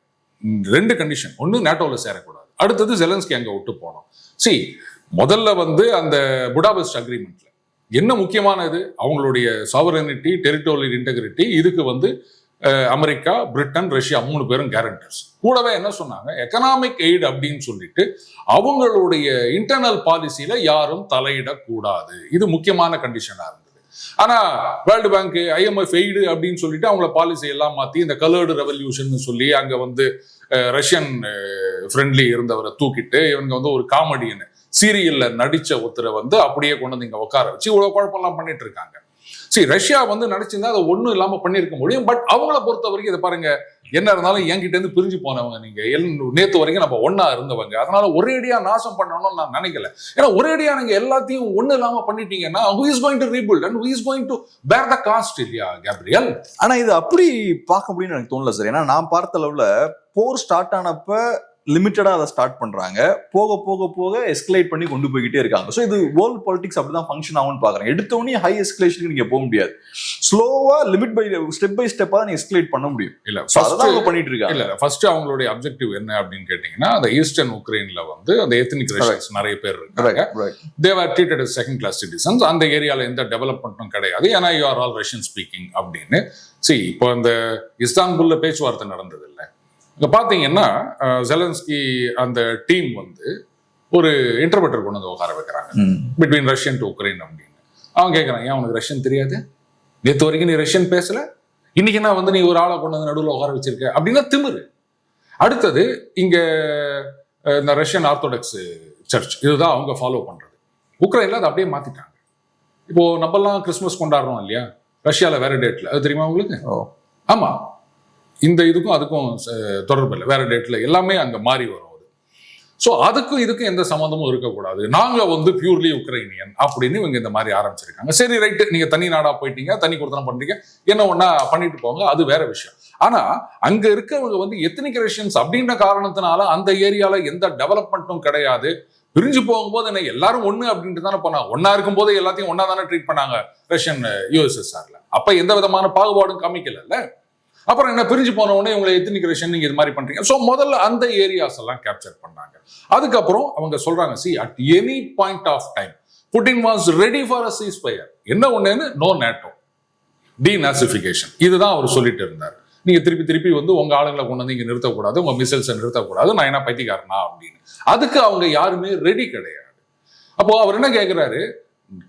2 கண்டிஷன். ஒன்னு, நேட்டோல சேரக்கூடாது. அடுத்தது ஜெலன்ஸ்கி அங்க விட்டு போனோம். முதல்ல வந்து அந்த புடாபெஸ்ட் அக்ரிமெண்ட்ல என்ன முக்கியமானது? அவங்களுடைய சாவரனிட்டி, டெரிட்டோரியல் இன்டெகிரிட்டி. இதுக்கு வந்து அமெரிக்கா, பிரிட்டன், ரஷ்யா 3 பேரும் கேரண்டர்ஸ். கூடவே என்ன சொன்னாங்க? எக்கனாமிக் எய்ட் அப்படின்னு சொல்லிட்டு அவங்களுடைய இன்டர்னல் பாலிசியில யாரும் தலையிடக்கூடாது. இது முக்கியமான கண்டிஷனா இருந்தது. ஆனா வேர்ல்டு பேங்க், IMF எய்டு அப்படின்னு சொல்லிட்டு அவங்கள பாலிசி எல்லாம் மாத்தி இந்த கலர்டு ரெவல்யூஷன் சொல்லி அங்க வந்து ரஷ்யன் ஃப்ரெண்ட்லி இருந்தவரை தூக்கிட்டு இவங்க வந்து ஒரு காமெடியன் சீரியல்ல நடிச்ச ஒருத்தரை வந்து அப்படியே கொண்டு வந்து இங்க உட்கார வச்சு இவ்வளவு குழப்பம்லாம் பண்ணிட்டு இருக்காங்க. ரஷ்யா வந்து நினைச்சிருந்தா அதை ஒண்ணும் இல்லாம பண்ணிருக்க முடியும். பட் அவங்கள பொறுத்த வரைக்கும் இதை பாருங்க, என்ன இருந்தாலும் என்கிட்ட இருந்து பிரிஞ்சு போனவங்க நீங்க, நேத்து வரைக்கும் நம்ம ஒன்னா இருந்தவங்க. அதனால ஒரேடியா நாசம் பண்ணணும்னு நான் நினைக்கல. ஏன்னா ஒரேடியா நீங்க எல்லாத்தையும் ஒண்ணு இல்லாம பண்ணிட்டீங்கன்னா who is going to rebuild and who is going to bear the cost இல்லையா கேப்ரியல்? ஆனா இது அப்படி பார்க்க முடியும்னு எனக்கு தோணல சார். ஏன்னா நான் பார்த்த அளவுல போர் ஸ்டார்ட் ஆனப்ப லிமிட்டடா அதை ஸ்டார்ட் பண்றாங்க. போக போக போக எஸ்கலேட் பண்ணி கொண்டு போய்கிட்டே இருக்காங்க. ஸோ இது வேர்ல்ட் பாலிடிக்ஸ் அப்படிதான் ஃபங்க்ஷன் ஆகும்னு பாக்குறேன். எடுத்தோடனே ஹை எஸ்கலேஷனுக்கு நீங்க போக முடியாது. ஸ்லோவா லிமிட் பை ஸ்டெப்பா நீ எஸ்கலேட் பண்ண முடியும். இல்ல அதான் பண்ணிட்டு இருக்காங்க. இல்ல ஃபர்ஸ்ட் அவங்களுடைய அப்ஜெக்டிவ் என்ன அப்படின்னு கேட்டீங்கன்னா, அந்த ஈஸ்டர்ன் உக்ரைன்ல வந்து அந்த எத்னிக் ரஷ்யன்ஸ் நிறைய பேர் இருக்காங்க. they were treated as second class citizens. அந்த ஏரியால எந்த டெவலப்மெண்ட்டும் கிடையாது. ஏன்னா you are all Russian speaking அப்படின்னு. இப்போ இந்த இஸ்தான்புல்ல பேச்சுவார்த்தை நடந்தது இல்ல, இங்க பாத்தீங்கன்னா ஜெலன்ஸ்கி அந்த டீம் வந்து ஒரு இன்டர்பிரட்டர் கொண்டு வந்து உட்கார வைக்கிறாங்க பிட்வீன் ரஷ்யன் டு உக்ரைன் அப்படின்னு. அவன் கேட்கறான், ஏன் உனக்கு ரஷ்யன் தெரியாது? நேற்று வரைக்கும் நீ ரஷ்யன் பேசல, இன்னைக்கு நான் வந்து நீ ஒரு ஆளை கொண்டு வந்து நடுவில் உட்கார வச்சிருக்க அப்படின்னா திமிரு. அடுத்தது இங்க இந்த ரஷ்யன் ஆர்த்தோடாக்ஸ் சர்ச் இதுதான் அவங்க ஃபாலோ பண்றது. உக்ரைன்ல அதை அப்படியே மாத்திட்டாங்க. இப்போ நம்மலாம் கிறிஸ்துமஸ் கொண்டாடுறோம் இல்லையா, ரஷ்யால வேற டேட்ல, அது தெரியுமா உங்களுக்கு? ஆமா, இந்த இதுக்கும் அதுக்கும் தொடர்பு இல்லை, வேற டேட்ல எல்லாமே அங்க மாறி வரும். ஸோ அதுக்கும் இதுக்கும் எந்த சம்மந்தமும் இருக்கக்கூடாது, நாங்க வந்து பியூர்லி உக்ரைனியன் அப்படின்னு இவங்க இந்த மாதிரி ஆரம்பிச்சிருக்காங்க. சரி ரைட்டு, நீங்க தனி நாடா போயிட்டீங்க, தனி கொடுத்தனம் பண்றீங்க, என்ன ஒன்னா பண்ணிட்டு போங்க, அது வேற விஷயம். ஆனா அங்க இருக்கவங்க வந்து எத்னிக் ரஷ்யன்ஸ் அப்படின்ற காரணத்தினால அந்த ஏரியால எந்த டெவலப்மெண்ட்டும் கிடையாது. பிரிஞ்சு போகும்போது என்ன எல்லாரும் ஒண்ணு அப்படின்ட்டு தானே போனாங்க. ஒன்னா இருக்கும் போது எல்லாத்தையும் ஒன்னா தானே ட்ரீட் பண்ணாங்க ரஷ்யன் யூஎஸ்எஸ்ஆர்ல. அப்ப எந்த விதமான பாகுபாடும் காமிக்கல. அப்புறம் என்ன, பிரிஞ்சு போன உடனே இவங்களை எத்னிக் ரஷ்யன் நீங்க இது மாதிரி பண்றீங்க. ஸோ முதல்ல அந்த ஏரியாஸ் எல்லாம் கேப்சர் பண்ணாங்க. அதுக்கப்புறம் அவங்க சொல்றாங்க, see at any point of time Putin was ready for a ceasefire. என்ன ஒண்ணுன்னு, நோ நேட்டோ, டீநாசிபிகேஷன், இதுதான் அவர் சொல்லிட்டு இருந்தார். நீங்க திருப்பி வந்து உங்க ஆளுங்களை கொண்டு வந்து இங்க நிறுத்தக்கூடாது, உங்க மிசைல்ஸை நிறுத்தக்கூடாது, நான் என்ன பைத்தியக்காரனா அப்படின்னு. அதுக்கு அவங்க யாருமே ரெடி கிடையாது. அப்போ அவர் என்ன கேட்கிறாரு,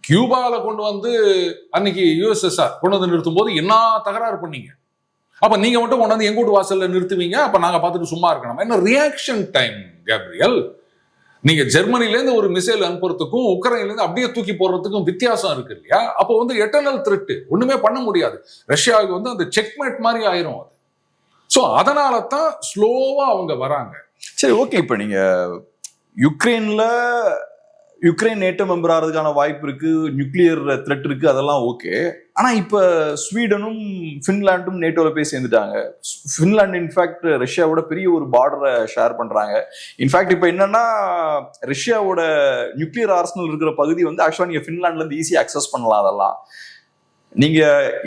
கியூபால கொண்டு வந்து அன்னைக்கு யூஎஸ்எஸ்ஆர் கொண்டு வந்து நிறுத்தும் போது என்ன தகராறு பண்ணீங்க, அப்ப நீங்க மட்டும் கொண்டு வந்து எங்க வீட்டு வாசல்ல நிறுத்துவீங்க, அப்ப நாங்க பார்த்துட்டு சும்மா இருக்கணும். என்ன ரியாக்ஷன் டைம் கேப்ரியல், நீங்க ஜெர்மனில இருந்து ஒரு மிசைல் அனுப்புறதுக்கும் உக்ரைன்ல இருந்து அப்படியே தூக்கி போடுறதுக்கும் வித்தியாசம் இருக்கு இல்லையா? அப்போ வந்து எட்டர்னல் த்ரெட், ஒண்ணுமே பண்ண முடியாது. ரஷ்யாவுக்கு வந்து அந்த செக்மேட் மாதிரி ஆயிரும் அது. சோ அதனால தான் ஸ்லோவா அவங்க வராங்க. சரி, ஓகே. இப்ப நீங்க யுக்ரைன் நேட்டோ மெம்பர் ஆகிறதுக்கான வாய்ப்பு இருக்கு, நியூக்ளியர் த்ரெட் இருக்கு, அதெல்லாம் ஓகே. ஆனா இப்ப ஸ்வீடனும் பின்லாண்டும் நேட்டோல போய் சேர்ந்துட்டாங்க. பின்லாந்து இன்ஃபேக்ட் ரஷ்யாவோட பெரிய ஒரு பார்டரை ஷேர் பண்றாங்க. இன்ஃபேக்ட் இப்ப என்னன்னா, ரஷ்யாவோட நியூக்ளியர் ஆர்சனல் இருக்கிற பகுதி வந்து ஆக்சுவலா நீங்க பின்லாந்துல இருந்து ஈஸியா அக்சஸ் பண்ணலாம். அதெல்லாம் நீங்க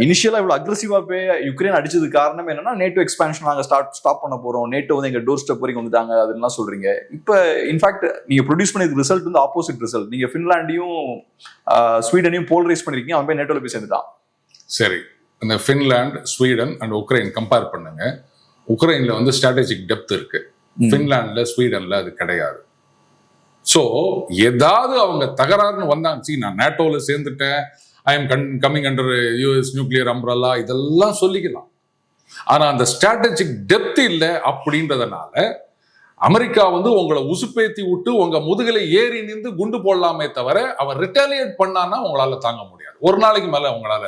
இனிஷியலா இவ்வளவு அக்ரெசிவா போய் யுக்ரைன் அடிச்சது காரணம் என்னன்னா, நேட்டோ எக்ஸ்பான்ஷன் நாங்க ஸ்டாப் பண்ண போறோம், நேட்டோ வந்து எங்க டோர் ஸ்டெப் வரைக்கும் வந்துட்டாங்க அதெல்லாம் சொல்றீங்க. இப்ப இன்ஃபேக்ட் நீங்க ப்ரொடியூஸ் பண்ண ரிசல்ட் வந்து ஆப்போசிட் ரிசல்ட். நீங்க பின்லாண்டையும் ஸ்வீடனையும் போல்ரைஸ் பண்ணிருக்கீங்க, அவன் போய் நேட்டோல போய் சேர்ந்துட்டான். சரி, இந்த Finland, Sweden and Ukraine compare பண்ணுங்க. உக்ரைன்ல வந்து ஸ்ட்ராட்டஜிக் டெப்த் இருக்கு, பின்லாந்துல ஸ்வீடன்ல அது கிடையாது. சோ ஏதாவது அவங்க தகராறுன்னு வந்தாங்க, நான் நேட்டோல சேர்ந்துட்டேன், I am coming under US nuclear umbrella, இதெல்லாம் சொல்லிக்கலாம். ஆனா அந்த ஸ்ட்ராட்டஜிக் டெப்த் இல்லை அப்படின்றதுனால அமெரிக்கா வந்து உங்களை உசுப்பேத்தி விட்டு உங்க முதுகலை ஏறி நின்று குண்டு போடலாமே தவிர அவன் ரிட்டாலியேட் பண்ணான்னா உங்களால தாங்க முடியாது. ஒரு நாளைக்கு மேல உங்களால.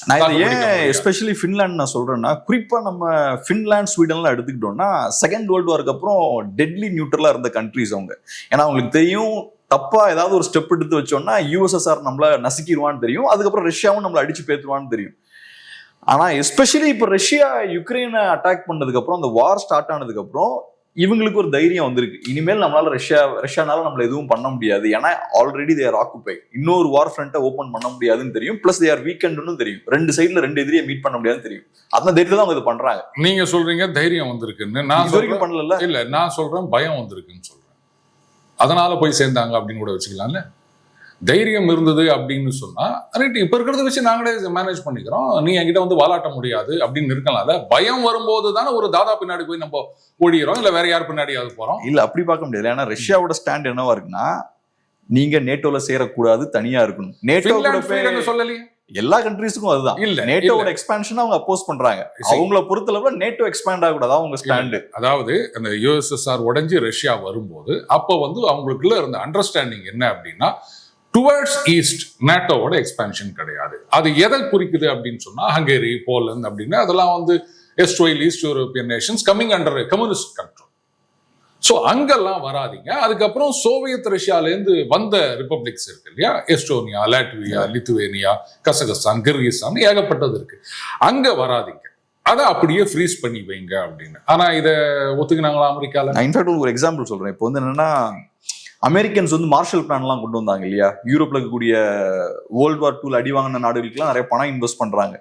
நான் இதை ஏன் எஸ்பெஷலி பின்லாந்து நான் சொல்றேன்னா, குறிப்பா நம்ம பின்லாந்து ஸ்வீடன்லாம் எடுத்துக்கிட்டோம்னா செகண்ட் வேர்ல்டு வாருக்கு அப்புறம் டெட்லி நியூட்ரலா இருந்த கண்ட்ரிஸ் அவங்க. ஏன்னா அவங்களுக்கு தெரியும், தப்பா ஏதாவது ஒரு ஸ்டெப் எடுத்து வச்சோம்னா யூஎஸ்எஸ்ஆர் நம்மள நசுக்கிடுவான்னு தெரியும், அதுக்கப்புறம் ரஷ்யாவும் நம்மள அடிச்சு பேத்துவான்னு தெரியும். ஆனா எஸ்பெஷலி இப்ப ரஷ்யா யுக்ரைனை அட்டாக் பண்ணதுக்கு அப்புறம், அந்த வார் ஸ்டார்ட் ஆனதுக்கு அப்புறம் இவங்களுக்கு ஒரு தைரியம் வந்திருக்கு, இனிமேல் நம்மளால ரஷ்யானால நம்மள எதுவும் பண்ண முடியாது, ஏன்னா ஆல்ரெடி தே ஆர் ஆக்குபை, இன்னொரு வார் ஃப்ரண்ட்டை ஓபன் பண்ண முடியாதுன்னு தெரியும், பிளஸ் தே ஆர் வீக்கெண்ட்னு தெரியும், ரெண்டு சைடுல ரெண்டு எதிரியை மீட் பண்ண முடியாதுன்னு தெரியும். அந்த தைரியத்தை தான் அவங்க இது பண்றாங்க. நீங்க சொல்றீங்க தைரியம் வந்திருக்குன்னு, நான் இது வரைக்கும் பண்ணல. இல்ல, நான் சொல்றேன் பயம் வந்திருக்குன்னு சொல்றேன். அதனால போய் சேர்ந்தாங்க அப்படின்னு கூட வச்சுக்கலாம்ல. தைரியம் இருந்தது அப்படின்னு சொன்னா ரைட், இப்ப இருக்கிறத வச்சு நாங்களே மேனேஜ் பண்ணிக்கிறோம், நீ என்கிட்ட வந்து வாலாட்ட முடியாது அப்படின்னு இருக்கலாம்ல. பயம் வரும்போது தானே ஒரு தாதா பின்னாடி போய் நம்ம ஓடிக்கிறோம், இல்ல வேற யார் பின்னாடியாவது போறோம். இல்ல அப்படி பார்க்க முடியாது. ஏன்னா ரஷ்யாவோட ஸ்டாண்ட் என்னவா இருக்குன்னா, நீங்க நேட்டோல சேரக்கூடாது, தனியா இருக்கணும். நேட்டோ சொல்லலையே, எல்லா கண்ட்ரீஸுக்கும் அதுதான். இல்ல, நேட்டோவோட எக்ஸ்பான்ஷன் அவங்க அப்போஸ் பண்றாங்க. அவங்கள பொறுத்தளவுல நேட்டோ எக்ஸ்பேண்ட் ஆகக்கூடாது, அவங்க ஸ்டாண்ட். அதாவது அந்த யுஎஸ்எஸ்ஆர் உடைஞ்சு ரஷ்யா வரும்போது அப்போ வந்து அவங்களுக்குள்ள இருந்த அண்டர்ஸ்டாண்டிங் என்ன அப்படின்னா, டுவர்ட்ஸ் ஈஸ்ட் நேட்டோவோட எக்ஸ்பான்ஷன் கிடையாது. அது எதை குறிக்குது அப்படின்னு சொன்னா, ஹங்கேரி, போலந்து அப்படின்னு அதெல்லாம் வந்து erstwhile east European nations coming under communist control. So அங்கெல்லாம் வராதிங்க. அதுக்கப்புறம் சோவியத் ரஷ்யாலேருந்து வந்த ரிப்பப்ளிக்ஸ் இருக்கு இல்லையா, Estonia, Latvia, Lithuania, Kazakhstan, Kyrgyzstan, ஏகப்பட்டது இருக்கு, அங்க வராதிங்க, அதை அப்படியே ஃப்ரீஸ் பண்ணி வைங்க அப்படின்னு. ஆனா இதை ஒத்துக்கினாங்களா அமெரிக்கால? இன்ஃபேக்ட் ஒரு எக்ஸாம்பிள் சொல்றேன். இப்போ வந்து என்னன்னா, அமெரிக்கன்ஸ் வந்து மார்ஷல் பிளான் எல்லாம் கொண்டு வந்தாங்க இல்லையா, யூரோப்ல இருக்கக்கூடிய வேர்ல்டு வார் 2 அடி வாங்கின நாடுகளுக்குலாம் நிறைய பணம் இன்வெஸ்ட் பண்றாங்க.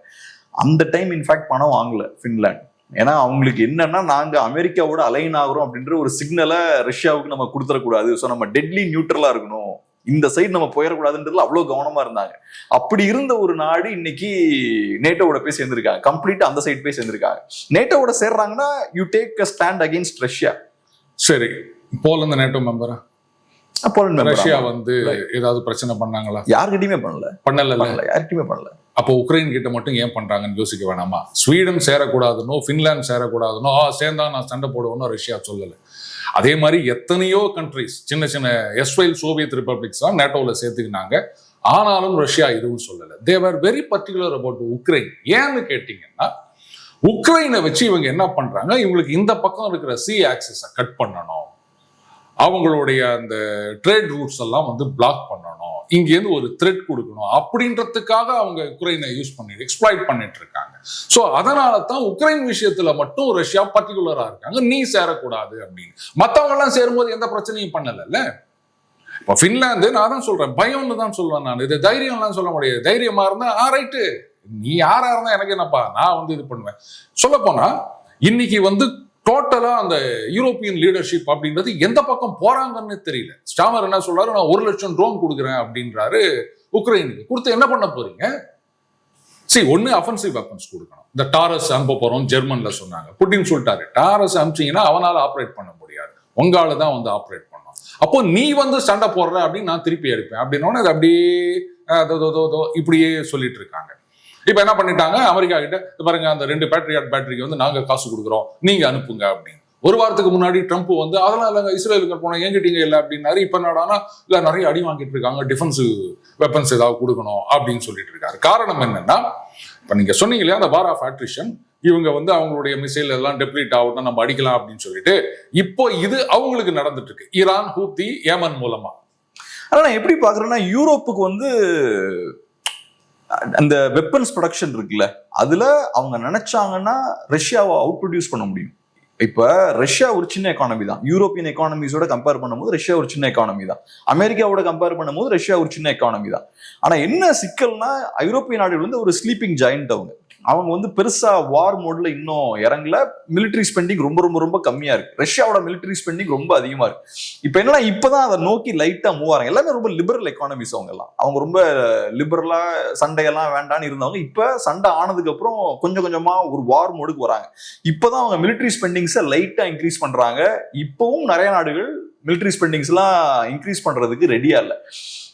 அந்த டைம் இன்ஃபேக்ட் பணம் வாங்கல பின்லாந்து. ஏன்னா அவங்களுக்கு என்னன்னா, நாங்க அமெரிக்காவோட அலைன் ஆகுறோம் அப்படின்ற ஒரு சிக்னலை ரஷ்யாவுக்கு நம்ம கொடுத்துடக்கூடாது, ஸோ நம்ம டெட்லி நியூட்ரலா இருக்கணும், இந்த சைடு நம்ம போயிடக்கூடாதுன்றதுல அவ்வளவு கவனமா இருந்தாங்க. அப்படி இருந்த ஒரு நாடு இன்னைக்கு நேட்டோவோட போய் சேர்ந்திருக்காங்க, கம்ப்ளீட்டா அந்த சைடு போய் சேர்ந்திருக்காங்க. நேட்டோவோட சேர்றாங்கன்னா you take a stand against Russia. சரி, போலந்து நேட்டோ மெம்பரா? போலந்து ரஷ்யா வந்து ஏதாவது பிரச்சனை பண்ணாங்களா? யார்கிட்டயுமே பண்ணல, யார்கிட்டயுமே பண்ணல. அப்போ உக்ரைன் கிட்ட மட்டும் ஏன் பண்றாங்கன்னு யோசிக்க வேணாமா? ஸ்வீடன் சேரக்கூடாதுன்னோ ஃபின்லாந்து சேரக்கூடாதுன்னோ சேர்ந்தா நான் சண்டை போடுவேன்னு ரஷ்யா சொல்லலை. அதே மாதிரி எத்தனையோ கண்ட்ரிஸ் சின்ன சின்ன எஸ்வைல் சோவியத் ரிப்பப்ளிக்ஸ் தான் நேட்டோவில் சேர்த்துக்கினாங்க. ஆனாலும் ரஷ்யா எதுவும் சொல்லலை. They are very particular about Ukraine. ஏன்னு கேட்டீங்கன்னா, உக்ரைனை வச்சு இவங்க என்ன பண்றாங்க, இவங்களுக்கு இந்த பக்கம் இருக்கிற சி ஆக்சிஸை கட் பண்ணணும், அவங்களுடைய அந்த ட்ரேட் ரூட்ஸ் எல்லாம் வந்து பிளாக் பண்ணணும், இங்கேருந்து ஒரு த்ரெட் கொடுக்கணும் அப்படின்றதுக்காக அவங்க உக்ரைனை யூஸ் பண்ணி எக்ஸ்ப்ளாய்ட் பண்ணிட்டு இருக்காங்க. ஸோ அதனால தான் உக்ரைன் விஷயத்துல மட்டும் ரஷ்யா பர்டிகுலரா இருக்காங்க, நீ சேரக்கூடாது அப்படின்னு. மற்றவங்க எல்லாம் சேரும்போது எந்த பிரச்சனையும் பண்ணல. இப்போ ஃபின்லாந்து நான் தான் சொல்றேன், பயம்னு தான் சொல்லுவேன் நான். இது தைரியம்லாம் சொல்ல முடியாது. தைரியமா இருந்தா ரைட்டு, நீ யாரா இருந்தா எனக்கு என்னப்பா, நான் வந்து இது பண்ணுவேன். சொல்ல போனா இன்னைக்கு வந்து டோட்டலா அந்த யூரோப்பியன் லீடர்ஷிப் அப்படின்றது எந்த பக்கம் போறாங்கன்னு தெரியல. ஸ்டாமர் என்ன சொல்றாரு, நான் 1 லட்சம் ட்ரோன் கொடுக்குறேன் அப்படின்றாரு உக்ரைனுக்கு. கொடுத்து என்ன பண்ண போறீங்க? ஒன்னு அஃபென்சிவ் வெப்பன்ஸ் கொடுக்கணும். இந்த டாரஸ் அனுப்ப போறோம் ஜெர்மன்ல சொன்னாங்க. புட்டின் சொல்லிட்டாரு, டாரஸ் அனுப்பிச்சீங்கன்னா அவனால ஆப்ரேட் பண்ண முடியாது, உங்களால தான் வந்து ஆப்ரேட் பண்ணணும். அப்போ நீ வந்து சண்டை போடுற அப்படின்னு நான் திருப்பி அடிப்பேன் அப்படின்னோன்னு அது அப்படியே இப்படியே சொல்லிட்டு இருக்காங்க. இப்ப என்ன பண்ணிட்டாங்க, அமெரிக்கா கிட்ட பாருங்க, அந்த 2 பேட்டரிக்கு வந்து நாங்க காசு கொடுக்குறோம், நீங்க அனுப்புங்க அப்படின்னு. ஒரு வாரத்துக்கு முன்னாடி ட்ரம்ப் வந்து அதெல்லாம் இல்லைங்க, இஸ்ரேலுக்கு போனோம், எங்கிட்டீங்க இல்லை அப்படின்னாரு. இப்ப என்னடானா இல்ல, நிறைய அடி வாங்கிட்டு இருக்காங்க, டிஃபென்சிவ் வெப்பன்ஸ் ஏதாவது கொடுக்கணும் அப்படின்னு சொல்லிட்டு இருக்காரு. காரணம் என்னன்னா, இப்ப நீங்க சொன்னீங்க இல்லையா, அந்த வார் ஆஃப் அட்ரிஷன், இவங்க வந்து அவங்களுடைய மிசைல் எல்லாம் டெப்ளீட் ஆகட்டும், நம்ம அடிக்கலாம் அப்படின்னு சொல்லிட்டு இப்போ இது அவங்களுக்கு நடந்துட்டு இருக்கு, ஈரான், ஹூத்தி, ஏமன் மூலமா. ஆனா நான் எப்படி பாக்குறேன்னா, யூரோப்புக்கு வந்து அந்த வெப்பன்ஸ் ப்ரொடக்ஷன் இருக்குல்ல, அதுல அவங்க நினைச்சாங்கன்னா ரஷ்யாவை அவுட் ப்ரொடியூஸ் பண்ண முடியும். இப்ப ரஷ்யா ஒரு சின்ன எக்கானமி தான், யூரோப்பியன் எக்கானமிஸோட கம்பேர் பண்ணும்போது ரஷ்யா ஒரு சின்ன எக்கானமி தான், அமெரிக்காவோட கம்பேர் பண்ணும்போது ரஷ்யா ஒரு சின்ன எக்கானமி தான். ஆனா என்ன சிக்கல்னா, ஐரோப்பிய நாடுகள் வந்து ஒரு ஸ்லீப்பிங் ஜாயிண்ட். அவங்க வந்து பெருசா வார் மோட்ல இன்னும் இறங்கல. மிலிட்டரி ஸ்பெண்டிங் ரொம்ப ரொம்ப ரொம்ப கம்மியா இருக்கு. ரஷ்யாவோட மிலிட்டரி ஸ்பெண்டிங் ரொம்ப அதிகமா இருக்கு. இப்ப என்னன்னா, இப்பதான் அதை நோக்கி லைட்டா மூவ் ஆறாங்க. எல்லாமே ரொம்ப லிபரல் எக்கானமிஸ். அவங்க ரொம்ப லிபரலா சண்டையெல்லாம் வேண்டான்னு இருந்தவங்க இப்ப சண்டை ஆனதுக்கு அப்புறம் கொஞ்சம் கொஞ்சமா ஒரு வார் மோடுக்கு வராங்க. இப்பதான் அவங்க மிலிட்டரி ஸ்பெண்டிங்ஸை லைட்டா இன்க்ரீஸ் பண்றாங்க. இப்பவும் நிறைய நாடுகள் மிலிட்டரி ஸ்பெண்டிங்ஸ் எல்லாம் இன்க்ரீஸ் பண்றதுக்கு ரெடியா இல்லை.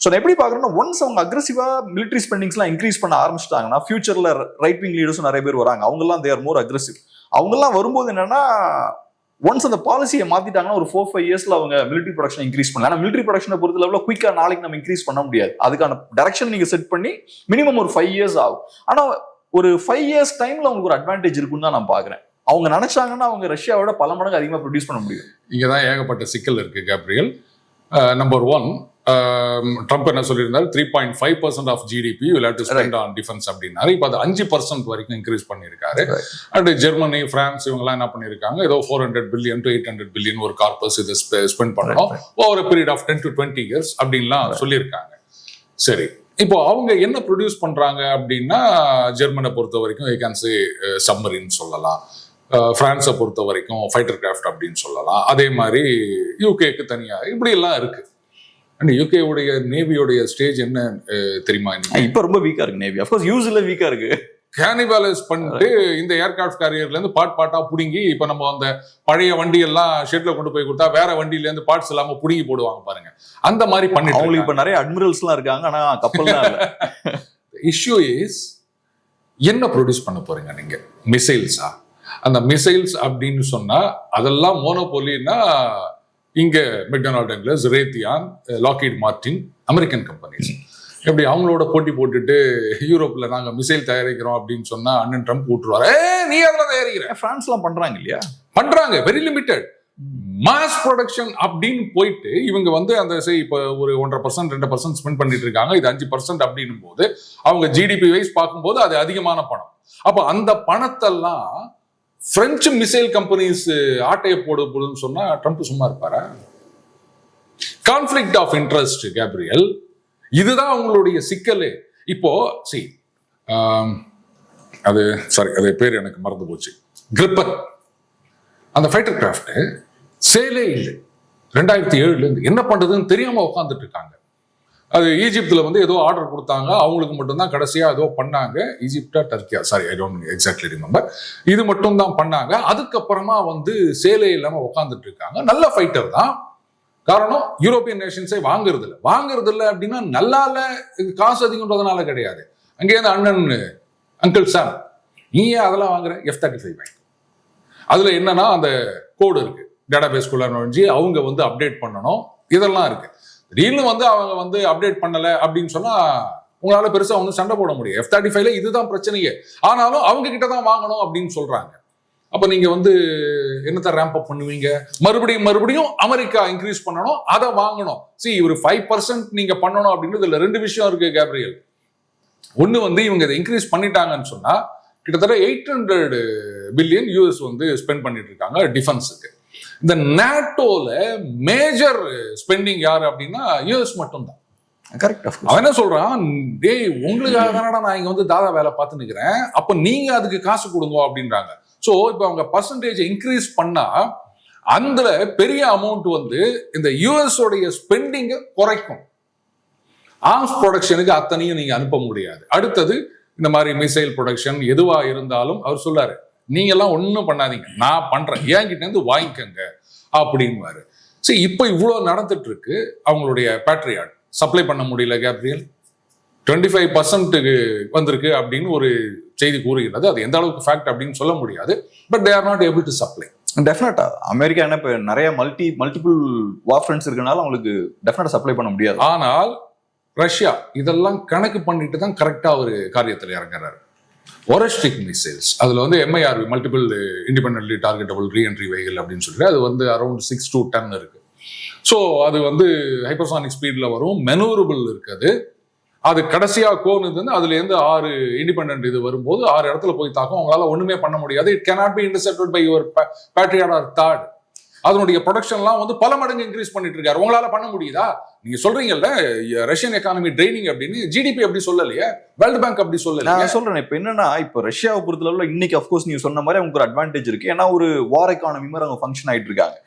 ஸோ நான் எப்படி பார்க்குறேன்னா, ஒன்ஸ் அவங்க அக்ரெசிவா மிலிட்டரி ஸ்பெண்டிங்ஸ்லாம் இன்க்ரீஸ் பண்ண ஆரம்பிச்சிட்டாங்கன்னா, ஃபியூச்சர்ல ரைட் விங் லீடர்ஸும் நிறைய பேர் வராங்க. அவங்கெல்லாம் தேர் மோர் அக்ரெசிவ். அவங்கெல்லாம் வரும்போது என்னன்னா, ஒன்ஸ் அந்த பாலிசியை மாத்திட்டாங்கன்னா ஒரு 4-5 இயர்ஸ்ல அவங்க மிலிட்டரி ப்ரொடக்ஷன் இன்க்ரீஸ் பண்ணலாம். ஆனால் மிலிட்டரி ப்ரொடக்ஷனை பொறுத்த லெவலில் குயிக்கா நாளைக்கு நம்ம இன்க்ரீஸ் பண்ண முடியாது. அதுக்கான டைரக்ஷன் நீங்க செட் பண்ணி மினிமம் ஒரு 5 இயர்ஸ் ஆகும். ஆனா ஒரு 5 இயர்ஸ் டைம்ல அவங்களுக்கு ஒரு அட்வான்டேஜ் இருக்குன்னு தான் நான் பாக்குறேன். அவங்க நினைச்சாங்கன்னா அவங்க ரஷ்யாவோட பல மடங்கு அதிகமாக ப்ரொடியூஸ் பண்ண முடியும். இங்கதான் ஏகப்பட்ட சிக்கல் இருக்கு கேப்ரியல். நம்பர் 1, ட்ரம்ப் என்ன சொல்லியிருந்தாரு, 3.5% of GDP will have to spend on defense அப்படின்னாரு. இப்போ அது 5% வரைக்கும் இன்க்ரீஸ் பண்ணியிருக்காரு. அண்ட் ஜெர்மனி, பிரான்ஸ் இவங்கெல்லாம் என்ன பண்ணியிருக்காங்க, ஏதோ 400 பில்லியன் to 800 பில்லியன் ஒரு கார்பஸ் இதை ஸ்பெண்ட் பண்ணணும் over period of 10 to 20 years அப்படின்லாம் சொல்லியிருக்காங்க. சரி, இப்போ அவங்க என்ன ப்ரொடியூஸ் பண்றாங்க அப்படின்னா, ஜெர்மனை பொறுத்த வரைக்கும் you can say சப்மரின் சொல்லலாம், பிரான்ஸை பொறுத்த வரைக்கும் ஃபைட்டர் கிராஃப்ட் அப்படின்னு சொல்லலாம். அதே மாதிரி யூகேக்கு தனியாக இப்படி எல்லாம் இருக்கு. அண்ட் யூகேவுடைய நேவியோடைய ஸ்டேஜ் என்ன தெரியுமா? இப்ப ரொம்ப வீக்கா இருக்கு நேவி. அஃப்கோர்ஸ் யூஸ்ல வீக்கா இருக்கு. கேனிபாலைஸ் பண்ணிட்டு இந்த ஏர்கிராஃப்ட் கேரியர்ல இருந்து பாட்டா புடுங்கி, இப்ப நம்ம அந்த பழைய வண்டி எல்லாம் ஷெட்ல கொண்டு போய் கொடுத்தா வேற வண்டியில இருந்து பார்ட்ஸ் இல்லாம புடுங்கி போடுவாங்க பாருங்க. அந்த மாதிரி பண்ணிட்டு அவங்களுக்கு இப்ப நிறைய அட்மிரல்ஸ் எல்லாம் இருக்காங்க, ஆனா கப்பல் தான் இல்ல. இஷ்யூ இஸ், என்ன ப்ரொடியூஸ் பண்ண போறீங்க நீங்க? மிசைல்ஸா? அந்த மிசைல்ஸ் அப்படின்னு சொன்னா அதெல்லாம் மோனோபோலின்னா இங்க McDonnell Douglas, Raytheon, Lockheed Martin, American companies. எப்படி அவங்களோட போட்டி போட்டுட்டு யூரோப்ல நாங்க மிசைல் தயாரிக்கிறோம் அப்படின்னு சொன்னா அண்ணன் ட்ரம்ப் விட்டுருவாரு, நீ அதெல்லாம் தயாரிக்கிற. பிரான்ஸ் எல்லாம் பண்றாங்க இல்லையா? பண்றாங்க, வெரி லிமிட்டட் மாஸ் ப்ரொடக்ஷன் அப்படின்னு போயிட்டு இவங்க வந்து அந்த இப்போ ஒரு 1.5% 2% ஸ்பெண்ட் பண்ணிட்டு இருக்காங்க. இது 5% அப்படின்னும் போது அவங்க ஜிடிபி வைஸ் பார்க்கும்போது அது அதிகமான பணம். அப்போ அந்த பணத்தெல்லாம் பிரெஞ்சு மிசைல் கம்பெனிஸ் ஆட்டையை போடுன்னு சொன்னா ட்ரம்ப் சும்மா இருப்பாரா? கான்ஃபிளிக்ட் ஆஃப் இன்ட்ரெஸ்ட் கேப்ரியல், இதுதான் அவங்களுடைய சிக்கலே. இப்போ அது பேர் எனக்கு மறந்து போச்சு, கிரிப்பர். அந்த ஃபைட்டர் கிராஃப்ட் சேலே இல்லை. 2007 இருந்து என்ன பண்றதுன்னு தெரியாம உட்காந்துட்டு இருக்காங்க. அது ஈஜிப்துல வந்து ஏதோ ஆர்டர் கொடுத்தாங்க, அவங்களுக்கு மட்டும்தான் கடைசியா ஏதோ பண்ணாங்க. ஈஜிப்டா டர்க்கியா, sorry I don't exactly remember. இது மட்டும் தான் பண்ணாங்க. அதுக்கப்புறமா வந்து சேலே இல்லாம உட்காந்துட்டு இருக்காங்க. நல்ல ஃபைட்டர் தான். காரணம், யூரோப்பியன் நேஷன்ஸை வாங்குறது இல்லை அப்படின்னா நல்லா இல்ல, காசு அதிகம்ன்றதுனால கிடையாது. அங்கேருந்து அங்கிள் சாம் நீ ஏன் அதெல்லாம் வாங்குற, F-35 வாங்கி. அதுல என்னன்னா அந்த கோடு இருக்கு, டேட்டாபேஸ்குள்ள நுழைஞ்சி அவங்க வந்து அப்டேட் பண்ணணும், இதெல்லாம் இருக்கு. திடீர்னு வந்து அவங்க வந்து அப்டேட் பண்ணல அப்படின்னு சொன்னா உங்களால பெருசா ஒன்றும் சண்டை போட முடியும். F-35ல இதுதான் பிரச்சனையே. ஆனாலும் அவங்க கிட்ட தான் வாங்கணும் அப்படின்னு சொல்றாங்க. அப்ப நீங்க வந்து என்னத்தை ரேம்ப் அப் பண்ணுவீங்க? மறுபடியும் அமெரிக்கா இன்க்ரீஸ் பண்ணணும், அதை வாங்கணும். ஒரு 5% நீங்க பண்ணணும் அப்படின்னு இதுல 2 விஷயம் இருக்கு கேப்ரியல். ஒண்ணு வந்து இவங்க இதை இன்க்ரீஸ் பண்ணிட்டாங்கன்னு சொன்னா கிட்டத்தட்ட $800 பில்லியன் வந்து ஸ்பெண்ட் பண்ணிட்டு இருக்காங்க டிஃபென்ஸுக்கு. இந்த நேட்டோல மேஜர் ஸ்பெண்டிங் யாரு அப்படின்னா US மட்டும்தான். அவன் என்ன சொல்றான், டேய் உங்களுக்காக தானடா நான் இங்க வந்து தாதா வேலை பார்த்து நிக்கிறேன், அப்ப நீங்க அதுக்கு காசு கொடுங்க அப்படின்றாங்க. சோ இப்ப அவங்க பர்சன்டேஜ் இன்க்ரீஸ் பண்ணா அந்த பெரிய அமௌண்ட் வந்து இந்த US உடைய ஸ்பெண்டிங்க குறைக்கும். ஆர்ம்ஸ் ப்ரொடக்ஷனுக்கு அத்தனையும் நீங்க அனுப்ப முடியாது. அடுத்தது இந்த மாதிரி மிசைல் ப்ரொடக்ஷன் எதுவா இருந்தாலும் அவர் சொல்லாரு, நீங்க எல்லாம் ஒன்னும் பண்ணாதீங்க, நான் பண்றேன், என்கிட்ட இருந்து வாங்கிக்கங்க அப்படின்வாரு. இப்ப இவ்வளவு நடந்துட்டு இருக்கு. அவங்களுடைய பேட்ரியாட் சப்ளை பண்ண முடியல கேப்ரியல், 25% வந்திருக்கு அப்படின்னு ஒரு செய்தி கூறுகிறது. அது எந்த அளவுக்கு ஃபேக்ட் அப்படின்னு சொல்ல முடியாது. But they are not able to supply. டெஃபினட்டா அமெரிக்கா என்ன இப்ப நிறைய மல்டிபிள் வார் ஃப்ரண்ட்ஸ் இருக்கனால அவங்களுக்கு டெஃபினட்டா சப்ளை பண்ண முடியாது. ஆனால் ரஷ்யா இதெல்லாம் கணக்கு பண்ணிட்டு தான் கரெக்டா ஒரு காரியத்தில் இறங்குறாரு. ஒரஸ்டிக் மிசைல்ஸ் அதுல வந்து MIRV multiple independently targetable reentry vehicle அப்படின்னு சொல்லிட்டு அது வந்து அரௌண்ட் 6 to 10 இருக்கு. ஸோ அது வந்து ஹைப்பர்சானிக் ஸ்பீட்ல வரும், மெனூரபிள் இருக்குது. அது கடைசியா கோன் இருந்து அதுல இருந்து 6 இண்டிபெண்டன்ட் இது வரும்போது 6 இடத்துல போய் தாக்கும். அவங்களால ஒண்ணுமே பண்ண முடியாது. It cannot be intercepted by your Patriot or that. அதனுடைய ப்ரொடக்ஷன்லாம் வந்து பல மடங்கு இன்க்ரீஸ் பண்ணிட்டு இருக்காரு. உங்களால பண்ண முடியுதா? நீங்க சொல்றீங்கல்ல ரஷ்யன் எக்கானமி ட்ரைனிங் அப்படின்னு, ஜிடிபி அப்படி சொல்லலையே, வேர்ல்டு பேங்க் அப்படி சொல்லல. நான் சொல்றேன் இப்ப என்னன்னா, இப்ப ரஷ்யாவை பொறுத்தளவுல இன்னைக்கு அஃப்கோர்ஸ் நீங்க சொன்ன மாதிரி அவங்க ஒரு அட்வான்டேஜ் இருக்கு. ஏன்னா ஒரு வார் எக்கானமி மாதிரி அவங்க ஃபங்க்ஷன் ஆயிட்டு இருக்காங்க.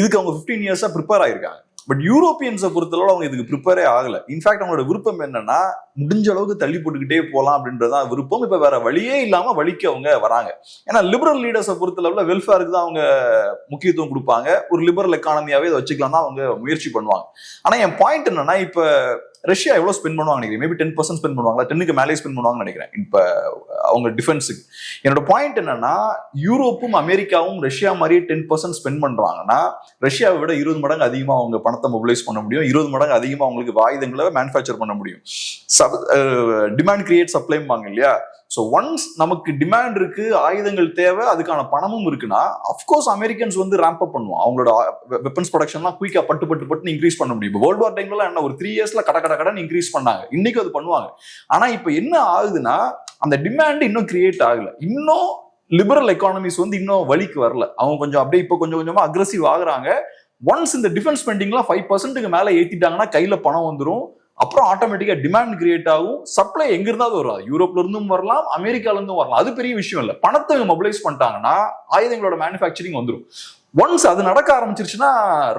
இதுக்கு அவங்க 15 இயர்ஸா ப்ரிப்பேர் ஆயிருக்காங்க. பட் யூரோப்பியன்ஸை பொறுத்தளவு அவங்க இதுக்கு ப்ரிப்பேரே ஆகல. இன்ஃபேக்ட் அவங்களோட விருப்பம் என்னன்னா முடிஞ்ச அளவுக்கு தள்ளி போட்டுக்கிட்டே போகலாம் அப்படின்றதான் விருப்பம். இப்ப வேற வழியே இல்லாம வழிக்கு அவங்க வராங்க. ஏன்னா லிபரல் லீடர்ஸை பொறுத்தளவுல வெல்ஃபேருக்கு தான் அவங்க முக்கியத்துவம் கொடுப்பாங்க. ஒரு லிபரல் எக்கானமியாவே இதை வச்சுக்கலாம் தான் அவங்க முயற்சி பண்ணுவாங்க. ஆனா என் பாயிண்ட் என்னன்னா, இப்ப ரஷ்யா எவ்வளவு ஸ்பெண்ட் பண்ணுவாங்க நினைக்கிறேன்? மேபி 10% ஸ்பெண்ட் பண்ணுவாங்களா, 10க்கு மேலே ஸ்பெண்ட் பண்ணுவாங்கன்னு நினைக்கிறேன் இப்ப அவங்க டிஃபென்ஸுக்கு. என்னோட பாயிண்ட் என்னன்னா, யூரோப்பும் அமெரிக்காவும் ரஷ்யா மாதிரியே 10% ஸ்பெண்ட் பண்றாங்கன்னா ரஷ்யாவை விட 20 மடங்கு அதிகமா அவங்க பணத்தை மொபிலைஸ் பண்ண முடியும், 20 மடங்கு அதிகமா அவங்களுக்கு ஆயுதங்களை மேனுஃபேக்சர் பண்ண முடியும். டிமாண்ட் கிரியேட் சப்ளைம்பாங்க இல்லையா? ஸோ ஒன்ஸ் நமக்கு டிமாண்ட் இருக்கு, ஆயுதங்கள் தேவை, அதுக்கான பணமும் இருக்குன்னா அஃப்கோர்ஸ் அமெரிக்கன்ஸ் வந்து ரேம்ப் அப் பண்ணுவோம். அவங்களோட வெப்பன்ஸ் ப்ரொடக்ஷன்லாம் குயிக்கா பட்டு இன்க்ரீஸ் பண்ண முடியும். இப்போ வேர்ல்டு வார் டைம்ல என்ன ஒரு 3 இயர்ஸ்ல கடன் இன்க்ரீஸ் பண்ணாங்க. இன்னைக்கு அது பண்ணுவாங்க. ஆனா இப்ப என்ன ஆகுதுன்னா, அந்த டிமாண்ட் இன்னும் கிரியேட் ஆகல. இன்னும் லிபரல் எக்கானமிஸ் வந்து இன்னும் வழிக்கு வரல. அவங்க கொஞ்சம் அப்படியே இப்போ கொஞ்சம் கொஞ்சமா அக்ரெசிவ் ஆகுறாங்க. ஒன்ஸ் இந்த டிஃபென்ஸ் ஸ்பெண்டிங்லாம் 5%க்கு மேல ஏத்திட்டாங்கன்னா கையில பணம் வந்துடும். அப்புறம் ஆட்டோமேட்டிக்கா டிமாண்ட் கிரியேட் ஆகும். சப்ளை எங்க இருந்தாவது வராது, யூரோப்ல இருந்தும் வரலாம், அமெரிக்கால இருந்தும் வரலாம். அது பெரிய விஷயம் இல்லை. பணத்தை மொபிலைஸ் பண்ணிட்டாங்கன்னா ஆயுதங்களோட மேனுஃபேக்சரிங் வந்துடும். ஒன்ஸ் அது நடக்க ஆரம்பிச்சிருச்சுன்னா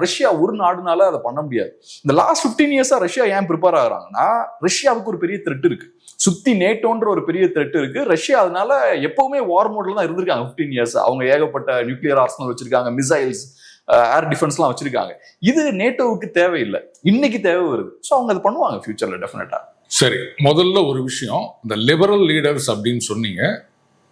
ரஷ்யா ஒரு நாடுனால அதை பண்ண முடியாது. இந்த லாஸ்ட் 15 இயர்ஸா ரஷ்யா ஏன் ப்ரிப்பேர் ஆகுறாங்கன்னா, ரஷ்யாவுக்கு ஒரு பெரிய த்ரெட் இருக்கு. சுத்தி நேட்டோன்ற ஒரு பெரிய த்ரெட் இருக்கு. ரஷ்யா அதனால எப்பவுமே வார் மோட்ல தான் இருந்திருக்காங்க 15 இயர்ஸ். அவங்க ஏகப்பட்ட நியூக்ளியர் ஆர்சனல் வச்சிருக்காங்க, மிசைல்ஸ், ஏர் டிஃபென்ஸ்லாம் வச்சிருக்காங்க. இது நேட்டோவுக்கு தேவையில்லை, இன்னைக்கு தேவை வருது. ஸோ அவங்க அது பண்ணுவாங்க ஃபியூச்சர்ல டெஃபினட்டா. சரி, முதல்ல ஒரு விஷயம், இந்த லிபரல் லீடர்ஸ் அப்படின்னு சொன்னீங்க.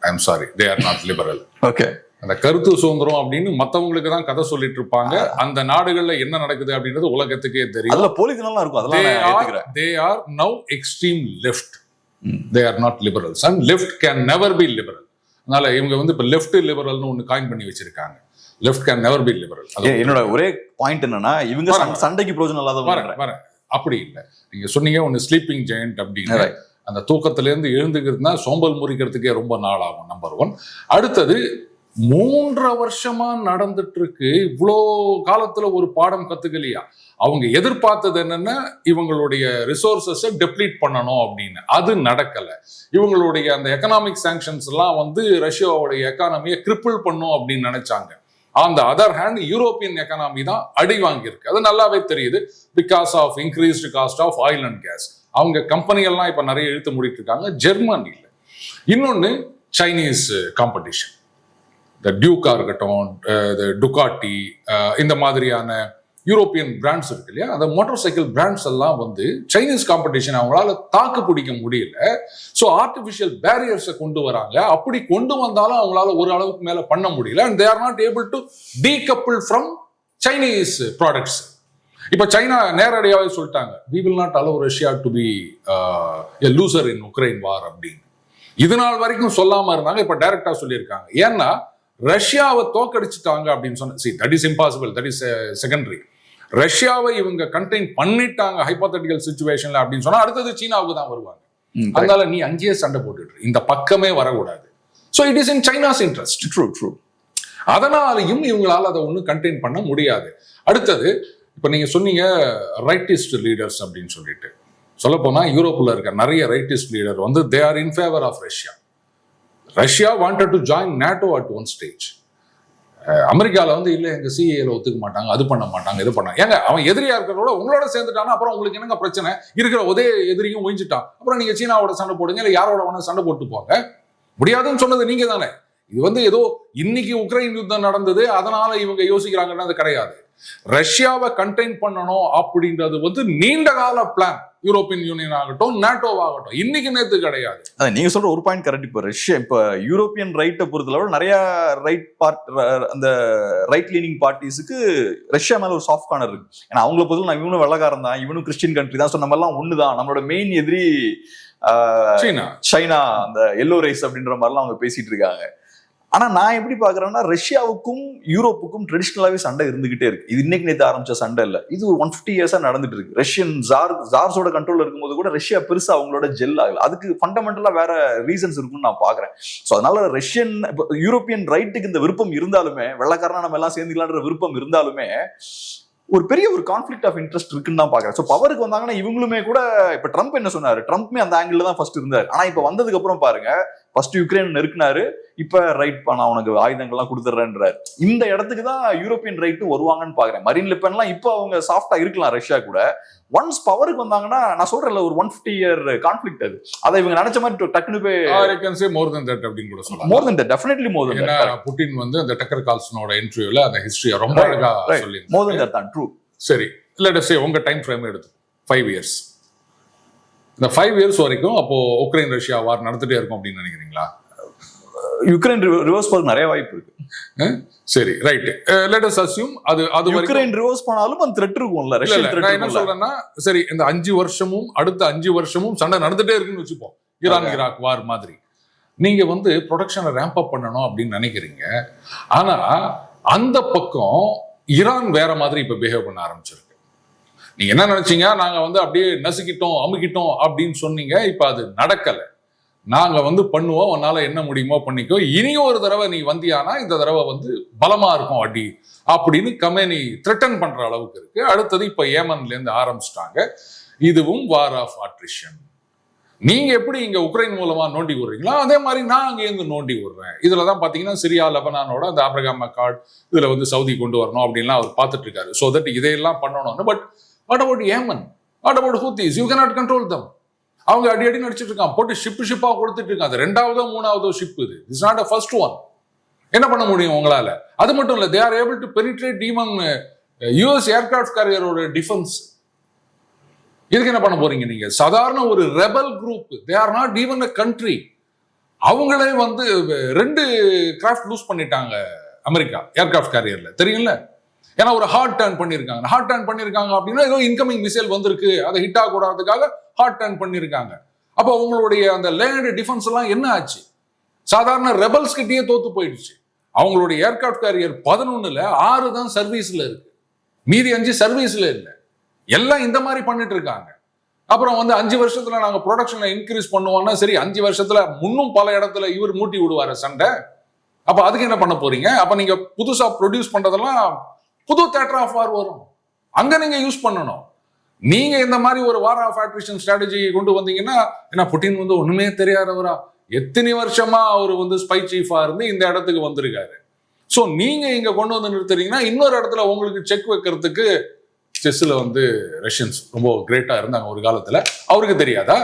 I am sorry, they are not liberal. Okay, அந்த கருத்து சுதந்திரம் அப்படின்னு மத்தவங்களுக்கு தான் கதை சொல்லிட்டு இருப்பாங்க. அந்த நாடுகள்ல என்ன நடக்குது அப்படின்றது உலகத்துக்கே தெரியும். அதுல போலித்தனம்லாம் இருக்கும். அதெல்லாம் they are now extreme left. They are not liberals and left can never be liberal. அதனால இவங்க வந்து இப்ப லெஃப்ட் லிபரல்னு ஒன்னு காயின் பண்ணி வச்சிருக்காங்க. Left can never be liberal. என்னோட ஒரே பாயிண்ட் என்னன்னா, இவங்க சண்டைக்கு பிரயோஜனம் இல்லாத அப்படி இல்லை. நீங்க சொன்னீங்க ஒன்னு ஸ்லீப்பிங் ஜெயண்ட் அப்படின்னு. அந்த தூக்கத்துல இருந்து எழுந்துக்கிறதுனா சோம்பல் முறிக்கிறதுக்கே ரொம்ப நாள் ஆகும். நம்பர் 1. அடுத்தது 3 வருஷமா நடந்துட்டு இருக்கு. இவ்வளோ காலத்துல ஒரு பாடம் கத்துக்கலையா? அவங்க எதிர்பார்த்தது என்னன்னா, இவங்களுடைய ரிசோர்சஸை டெப்ளீட் பண்ணணும் அப்படின்னு. அது நடக்கல. இவங்களுடைய அந்த எக்கனாமிக் சாங்ஷன்ஸ் எல்லாம் வந்து ரஷ்யாவுடைய எக்கானமியை கிரிப்பிள் பண்ணும் அப்படின்னு நினைச்சாங்க. On the other hand European economy தான் அடி வாங்கியிருக்கு. அது நல்லாவே தெரியுது. Because of increased cost of oil and gas. அவங்க கம்பெனி எல்லாம் இப்ப நிறைய இழுத்து மூடிட்டு இருக்காங்க. ஜெர்மனியில் இன்னொன்னு சைனீஸ் காம்படிஷன். இந்த டியூக்கா இருக்கட்டும், டுகாட்டி, இந்த மாதிரியான யூரோப்பியன் பிராண்ட்ஸ் இருக்கு இல்லையா, அந்த மோட்டார் சைக்கிள் பிராண்ட்ஸ் எல்லாம் வந்து சைனீஸ் காம்படிஷன் அவங்களால தாக்கு பிடிக்க முடியல. ஸோ ஆர்டிஃபிஷியல் பேரியர்ஸை கொண்டு வராங்க. அப்படி கொண்டு வந்தாலும் அவங்களால ஒரு அளவுக்கு மேல பண்ண முடியல. And they are not able to decouple from Chinese products. இப்ப சைனா நேரடியாவே சொல்லிட்டாங்க, we will not allow Russia to be a loser in Ukraine war அப்படின்னு. இது நாள் வரைக்கும் சொல்லாம இருந்தாங்க, இப்ப டைரக்டா சொல்லியிருக்காங்க. ஏன்னா ரஷ்யாவை தோக்கடிச்சுட்டாங்க அப்படின்னு சொன்ன, see that is impossible, that is secondary. ரஷ்யாவை இவங்க கண்டெயின் பண்ணிட்டாங்க ஹைபோதெட்டிக்கல் சிச்சுவேஷன்ல அப்படின்னு சொன்னா அடுத்தது சீனாவுக்கு தான் வருவாங்க. அதனால நீ அங்கேயே சண்டை போட்டுட்டு இந்த பக்கமே வரக்கூடாது. So it is in China's interest. True. அதனாலையும் இவங்களால அதை ஒன்றும் கண்டெயின் பண்ண முடியாது. அடுத்தது இப்ப நீங்க சொன்னீங்க ரைட்டிஸ்ட் லீடர்ஸ் அப்படின்னு சொல்லிட்டு, சொல்ல போனா யூரோப்ல இருக்க நிறைய ரைட்டிஸ்ட் லீடர் வந்து they are in favour of Russia. Russia wanted to join NATO at one stage. அமெரிக்காவில் வந்து இல்லை எங்க சிஏல ஒத்துக்க மாட்டாங்க, அது பண்ண மாட்டாங்க, இது பண்ணாங்க. ஏங்க அவன் எதிரியா இருக்கிறதோட உங்களோட சேர்ந்துட்டானா அப்புறம் உங்களுக்கு என்னங்க பிரச்சனை? இருக்கிற ஒரே எதிரியும் ஒழிஞ்சிட்டான், அப்புறம் நீங்க சீனாவோட சண்டை போடுங்க, இல்லை யாரோட வேணா சண்டை போட்டு போங்க. முடியாதுன்னு சொன்னது நீங்க தானே. இது வந்து ஏதோ இன்னைக்கு உக்ரைன் யுத்தம் நடந்தது அதனால இவங்க யோசிக்கிறாங்கன்னா அது கிடையாது. ரஷ்யாவை கண்டெயின் பண்ணணும் அப்படின்றது வந்து நீண்ட கால பிளான். யூரோப்பியன் யூனியன் ஆகட்டும், நேட்டோவாகட்டும், இன்னைக்கு நேத்து கிடையாது. நீங்க சொல்ற ஒரு பாயிண்ட் கரெக்ட். இப்ப ரஷ்யா, இப்ப யூரோப்பியன் ரைட்டை பொறுத்தளவு நிறைய ரைட் பார்ட், அந்த ரைட் லீனிங் பார்ட்டிஸுக்கு ரஷ்யா மேல ஒரு சாஃப்ட் கார்னர் இருக்கு. ஏன்னா அவங்கள பொறுத்தவரை நான் இவனும் வெள்ளக்காரன் தான், இவனும் கிறிஸ்டியன் கண்ட்ரி தான், நம்ம எல்லாம் ஒண்ணுதான், நம்மளோட மெயின் எதிரி சைனா, அந்த எல்லோ ரைஸ் அப்படின்ற மாதிரிலாம் அவங்க பேசிட்டு இருக்காங்க. ஆனா நான் எப்படி பாக்குறேன்னா, ரஷ்யாவுக்கும் யூரோப்புக்கும் ட்ரெடிஷனலாவே சண்டை இருந்துகிட்டே இருக்கு. இது இன்னைக்கு நேற்று ஆரம்பிச்ச சண்டை இல்ல, இது ஒரு 150 இயர்ஸா நடந்துட்டு இருக்கு. ரஷ்யன் ஜார்ஸோட கண்ட்ரோல்ல இருக்கும்போது கூட ரஷ்யா பெருசா அவங்களோட ஜெல் ஆகல. அதுக்கு ஃபண்டமெண்டலா வேற ரீசன்ஸ் இருக்குன்னு நான் பாக்குறேன். ஸோ அதனால ரஷ்யன் யூரோப்பியன் ரைட்டுக்கு இந்த விருப்பம் இருந்தாலுமே, வெள்ளக்காரனா நம்ம எல்லாம் சேர்ந்துக்கலான்ற விருப்பம் இருந்தாலுமே ஒரு பெரிய ஒரு கான்ஃபிளிக்ட் ஆஃப் இன்ட்ரெஸ்ட் இருக்குன்னு தான் பாக்குறேன். ஸோ பவருக்கு வந்தாங்கன்னா இவங்களுமே கூட, இப்ப ட்ரம்ப் என்ன சொன்னாரு, ட்ரம்ப்மே அந்த ஆங்கிள் தான் ஃபர்ஸ்ட் இருந்தாரு. ஆனா இப்ப வந்ததுக்கு அப்புறம் பாருங்க, ஃபர்ஸ்ட் யுக்ரைன் நெருக்கினாரு, இப்ப ரைட் பண்ண உனக்கு ஆயுதங்கள்லாம் கொடுத்துட்றேன்றாரு. இந்த இடத்துக்கு தான் யூரோப்பியன் ரைட்டும் வருவாங்கன்னு பாக்குறேன். மரீன் லெப்பன்லாம் இப்போ அவங்க சாஃப்டா இருக்கலாம் ரஷ்யா கூட. ஒன்ஸ் பவருக்கு வந்தாங்கன்னா நான் சொல்றேன்ல, ஒரு 150 இயர் கான்ஃபிளிக்ட் அது. அதை இவங்க நினைச்ச மாதிரி டக்குனு போய் மோர் தென் தட் அப்படின்னு கூட சொல்லலாம். More than that, definitely more than that. Putin வந்து அந்த டக்கர் கால்சனோட இன்டர்வியூல அந்த ஹிஸ்டரியை ரொம்ப அழகா சொல்லி மோர் தென் தட் தான். ட்ரூ. சரி, லெட் அஸ் சே உங்க டைம் ஃப்ரேம் எடுத்து 5 இயர்ஸ். இந்த 5 இயர்ஸ் வரைக்கும் அப்போ உக்ரைன் ரஷ்யா வார் நடந்துட்டே இருக்கும் அப்படின்னு நினைக்கிறீங்களா? யுக்ரைன் ரிவர்ஸ் போக நிறைய வாய்ப்பு இருக்கு. சரி, ரைட். லெட் அஸ் அஸ்யூம் அது யுக்ரைன் ரிவர்ஸ் பண்ணாலும் அந்த த்ரெட் இருக்கும்ல, ரஷ்யன் த்ரெட். நான் என்ன சொல்றேன்னா, சரி இந்த 5 வருஷமும் அடுத்த 5 வருஷமும் சண்டை நடந்துட்டே இருக்குன்னு வச்சுப்போம், ஈரான் ஈராக் வார் மாதிரி. நீங்க வந்து ப்ரொடக்ஷனை ரேம்ப் அப் பண்ணணும் அப்படின்னு நினைக்கிறீங்க. ஆனா அந்த பக்கம் ஈரான் வேற மாதிரி இப்ப பிஹேவ் பண்ண ஆரம்பிச்சிருக்கு. நீங்க என்ன நினைச்சீங்க, நாங்க வந்து அப்படியே நசுக்கிட்டோம் அமுக்கிட்டோம் அப்படின்னு சொன்னீங்க. இப்ப அது நடக்கல. நாங்க வந்து பண்ணுவோம், உன்னால என்ன முடியுமோ பண்ணிக்கோ, இனியும் ஒரு தடவை நீ வந்தியானா இந்த தடவை வந்து பலமா இருக்கும் அடி அப்படின்னு கமேனி த்ரெட்டன் பண்ற அளவுக்கு இருக்கு. அடுத்தது இப்ப ஏமன்ல இருந்து ஆரம்பிச்சிட்டாங்க. இதுவும் வார் ஆஃப் அட்ரிஷன். நீங்க எப்படி இங்க உக்ரைன் மூலமா நோண்டி விடுறீங்களோ அதே மாதிரி நான் அங்க இருந்து நோண்டி விடுறேன். இதுலதான் பாத்தீங்கன்னா சிரியா லெபனானோட அந்த ஆப்ரகாம் அக்கார்ட், இதுல வந்து சவுதி கொண்டு வரணும் அப்படின்லாம் அவர் பார்த்துட்டு இருக்காரு. ஸோ தட் இதையெல்லாம் பண்ணணும்னு. But what about Yemen, what about Houthis, you cannot control them. அவங்க அடி அடி நடிச்சிட்டு இருக்கான், போட்டு ஷிப்பா கொடுத்துட்டு இருக்காங்க. அது 2வது 3வது ஷிப். இது it's not a first one. என்ன பண்ண முடியும் உங்களால? அது மட்டும் இல்ல, they are able to penetrate even US aircraft கேரியரோட டிஃபென்ஸ். இதுக்கு என்ன பண்ண போறீங்க நீங்க? சாதாரண ஒரு rebel group, they are not even a country. அவங்களே வந்து 2 கிராஃப்ட் லூஸ் பண்ணிட்டாங்க அமெரிக்கா ஏர்கிராஃப்ட் கேரியர்ல, தெரியும்ல? ஏன்னா ஒரு ஹார்ட் டர்ன் பண்ணிருக்காங்க. ஹார்ட் டர்ன் பண்ணிருக்காங்க அப்படின்னா ஏதோ இன்கமிங் மிசைல் வந்திருக்கு, அதை ஹிட் ஆகக்கூடாதுக்காக ஹார்ட் டர்ன் பண்ணிருக்காங்க. அப்போ உங்களுடைய அந்த லேண்ட் டிஃபென்ஸ் எல்லாம் என்ன ஆச்சு? சாதாரண ரெபல்ஸ் கிட்டயே தோத்து போயிடுச்சு. அவங்களுடைய ஏர்கிராஃப்ட் கேரியர் 11ல 6 தான் சர்வீஸ்ல இருக்கு, மீதி 5 சர்வீஸ்ல இல்லை. எல்லாம் இந்த மாதிரி பண்ணிட்டு இருக்காங்க. அப்புறம் வந்து 5 வருஷத்துல நாங்க ப்ரொடக்ஷனை இன்க்ரீஸ் பண்ணுவோம்னா, சரி 5 வருஷத்துல முன்னும் பல இடத்துல இவர் மூட்டி விடுவாரு சண்டை. அப்ப அதுக்கு என்ன பண்ண போறீங்க? அப்ப நீங்க புதுசா ப்ரொடியூஸ் பண்றதெல்லாம் புது தியேட்டர் ஆஃப் வார் வரும், அங்க நீங்க யூஸ் பண்ணணும். நீங்க இந்த மாதிரி ஒரு வார் ஆஃப் அட்ரிஷன் ஸ்ட்ராட்டஜி கொண்டு வந்தீங்கன்னா, ஏன்னா புட்டின் வந்து ஒண்ணுமே தெரியாதவரா, எத்தனை வருஷமா அவர் வந்து ஸ்பை சீஃபா இருந்து இந்த இடத்துக்கு வந்திருக்காரு. ஸோ நீங்க இங்க கொண்டு வந்து நிறுத்துறீங்கன்னா, இன்னொரு இடத்துல உங்களுக்கு செக் வைக்கிறதுக்கு செஸ்ல வந்து ரஷ்யன்ஸ் ரொம்ப கிரேட்டா இருந்தாங்க ஒரு காலத்துல, அவருக்கு தெரியாதா?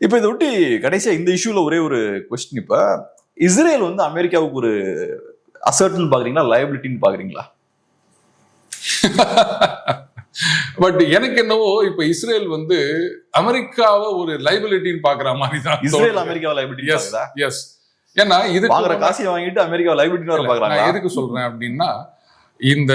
இப்ப இதை ஒட்டி கடைசியா இந்த இஷ்யூல ஒரே ஒரு கொஸ்டின். இப்ப இஸ்ரேல் வந்து அமெரிக்காவுக்கு ஒரு அசர்ட்னு பாக்குறீங்களா, லயபிலிட்டின்னு பாக்குறீங்களா? பட் எனக்கு என்னவோ இப்ப இஸ்ரேல் வந்து அமெரிக்காவை ஒரு லைபிலிட்டின்னு பாக்குற மாதிரி தான். இஸ்ரேல் அமெரிக்காவை லைபிலிட்டி பாக்குதா? எஸ். ஏன்னா இது வாங்குற காசை வாங்கிட்டு அமெரிக்காவை லைபிலிட்டி வர பாக்குறாங்க. நான் எதுக்கு சொல்றேன் அப்படின்னா, இந்த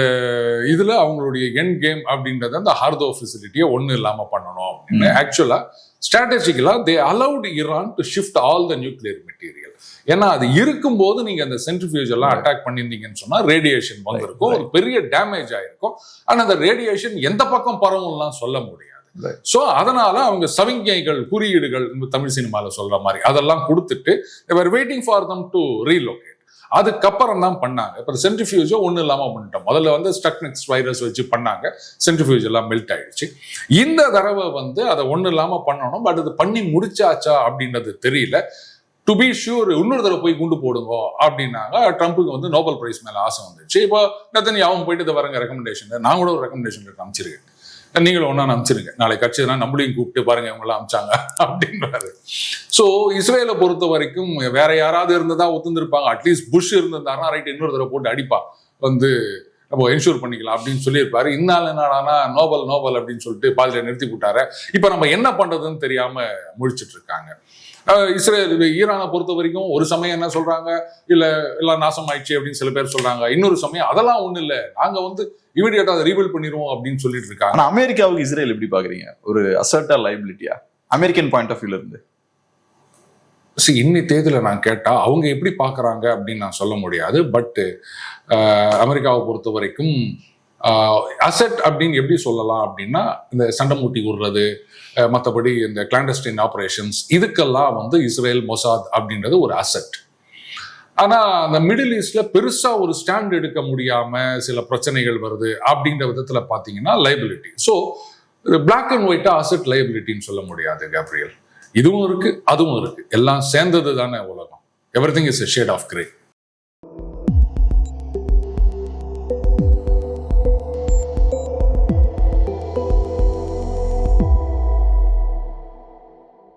இதுல அவங்களுடைய எண்ட் கேம் அப்படின்றத அந்த ஹார்தோ ஃபெசிலிட்டியை ஒண்ணு இல்லாம பண்ணணும் அப்படின்னு ஆக்சுவலா ஸ்ட்ராட்டஜிக்கலா they allowed Iran to shift all the nuclear material. ஏன்னா அது இருக்கும்போது நீங்க அந்த சென்ட்ரிஃபியூஜ் எல்லாம் அட்டாக் பண்ணியிருந்தீங்கன்னு சொன்னா ரேடியேஷன் வந்திருக்கும், ஒரு பெரிய டேமேஜ் ஆயிருக்கும். ஆனா அந்த ரேடியேஷன் எந்த பக்கம் பரவும்லாம் சொல்ல முடியாது. சோ அதனால அவங்க சமிக்ஞைகள், குறியீடுகள், தமிழ் சினிமால சொல்ற மாதிரி அதெல்லாம் கொடுத்துட்டு waiting for them to relocate. அதுக்கப்புறம் தான் பண்ணாங்க. இப்போ சென்ட்ரிஃபியூஜோ ஒன்றும் இல்லாமல் பண்ணிட்டோம். முதல்ல வந்து ஸ்டக்னெக்ஸ் வைரஸ் வச்சு பண்ணாங்க, சென்ட்ரிஃபியூஜ் எல்லாம் மெல்ட் ஆயிடுச்சு. இந்த தடவை வந்து அதை ஒன்றும் இல்லாமல் பண்ணணும். பட் அது பண்ணி முடிச்சாச்சா அப்படின்றது தெரியல. டு பி ஷூர் இன்னொரு தடவை போய் குண்டு போடுங்க அப்படின்னாங்க. ட்ரம்ப்புக்கு வந்து நோபல் பிரைஸ் மேலே ஆசை வந்துச்சு. இப்போ நெத்தன்யாஹூ போயிட்டு இதை வரங்க ரெக்கமெண்டேஷன், நான் கூட ஒரு ரெக்கமெண்டேஷன் அமைச்சிருக்கேன், நீங்களும் ஒன்னா அனுப்பிச்சிருங்க, நாளைக்கு கட்சினா நம்மளையும் கூப்பிட்டு பாருங்க இவங்கெல்லாம் அமிச்சாங்க அப்படின்றாரு. ஸோ இஸ்ரேலை பொறுத்த வரைக்கும் வேற யாராவது இருந்ததா ஒத்துந்திருப்பாங்க. அட்லீஸ்ட் புஷ் இருந்திருந்தாருன்னா ரைட் இன்னொரு தடவை போட்டு அடிப்பா வந்து நம்ம என்ஷூர் பண்ணிக்கலாம் அப்படின்னு சொல்லியிருப்பாரு. இந்நாள் என்னடானா நோபல் அப்படின்னு சொல்லிட்டு பாதியில நிறுத்தி விட்டாரு. இப்ப நம்ம என்ன பண்றதுன்னு தெரியாம முழிச்சிட்டு இருக்காங்க. ஈரானை பொறுத்த வரைக்கும் ஒரு சமயம் என்ன சொல்றாங்க, இல்ல எல்லாம் நாசம் ஆயிடுச்சு அப்படின்னு சில பேர் சொல்றாங்க. இன்னொரு சமயம் அதெல்லாம் ஒண்ணு இல்ல, நாங்க வந்து இமிடியேட்டா அதை ரீபில்ட் பண்ணிடுவோம் அப்படின்னு சொல்லிட்டு இருக்காங்க. ஆனா அமெரிக்காவுக்கு இஸ்ரேல் எப்படி பாக்குறீங்க? ஒரு அசர்ட்டா லைபிலிட்டியா அமெரிக்கன் பாயிண்ட் ஆஃப் வியூல இருந்து? இன்னி தேதியில நான் கேட்டா அவங்க எப்படி பாக்குறாங்க அப்படின்னு நான் சொல்ல முடியாது. பட் அமெரிக்காவை பொறுத்த வரைக்கும் அசெட் அப்படின்னு எப்படி சொல்லலாம் அப்படின்னா, இந்த சண்டை மூட்டி விடுறது, மற்றபடி இந்த கிளாண்டஸ்டைன் ஆப்ரேஷன்ஸ், இதுக்கெல்லாம் வந்து இஸ்ரேல், மொசாத் அப்படின்றது ஒரு அசெட். ஆனா அந்த மிடில் ஈஸ்ட்ல பெருசா ஒரு ஸ்டாண்ட் எடுக்க முடியாம சில பிரச்சனைகள் வருது அப்படின்ற விதத்துல பாத்தீங்கன்னா லைபிலிட்டி. ஸோ பிளாக் அண்ட் ஒயிட்டா அசெட் லைபிலிட்டின்னு சொல்ல முடியாது கேப்ரியல். இதுவும் இருக்கு, அதுவும் இருக்கு, எல்லாம் சேர்ந்தது தானே உலகம். Everything is a shade of grey.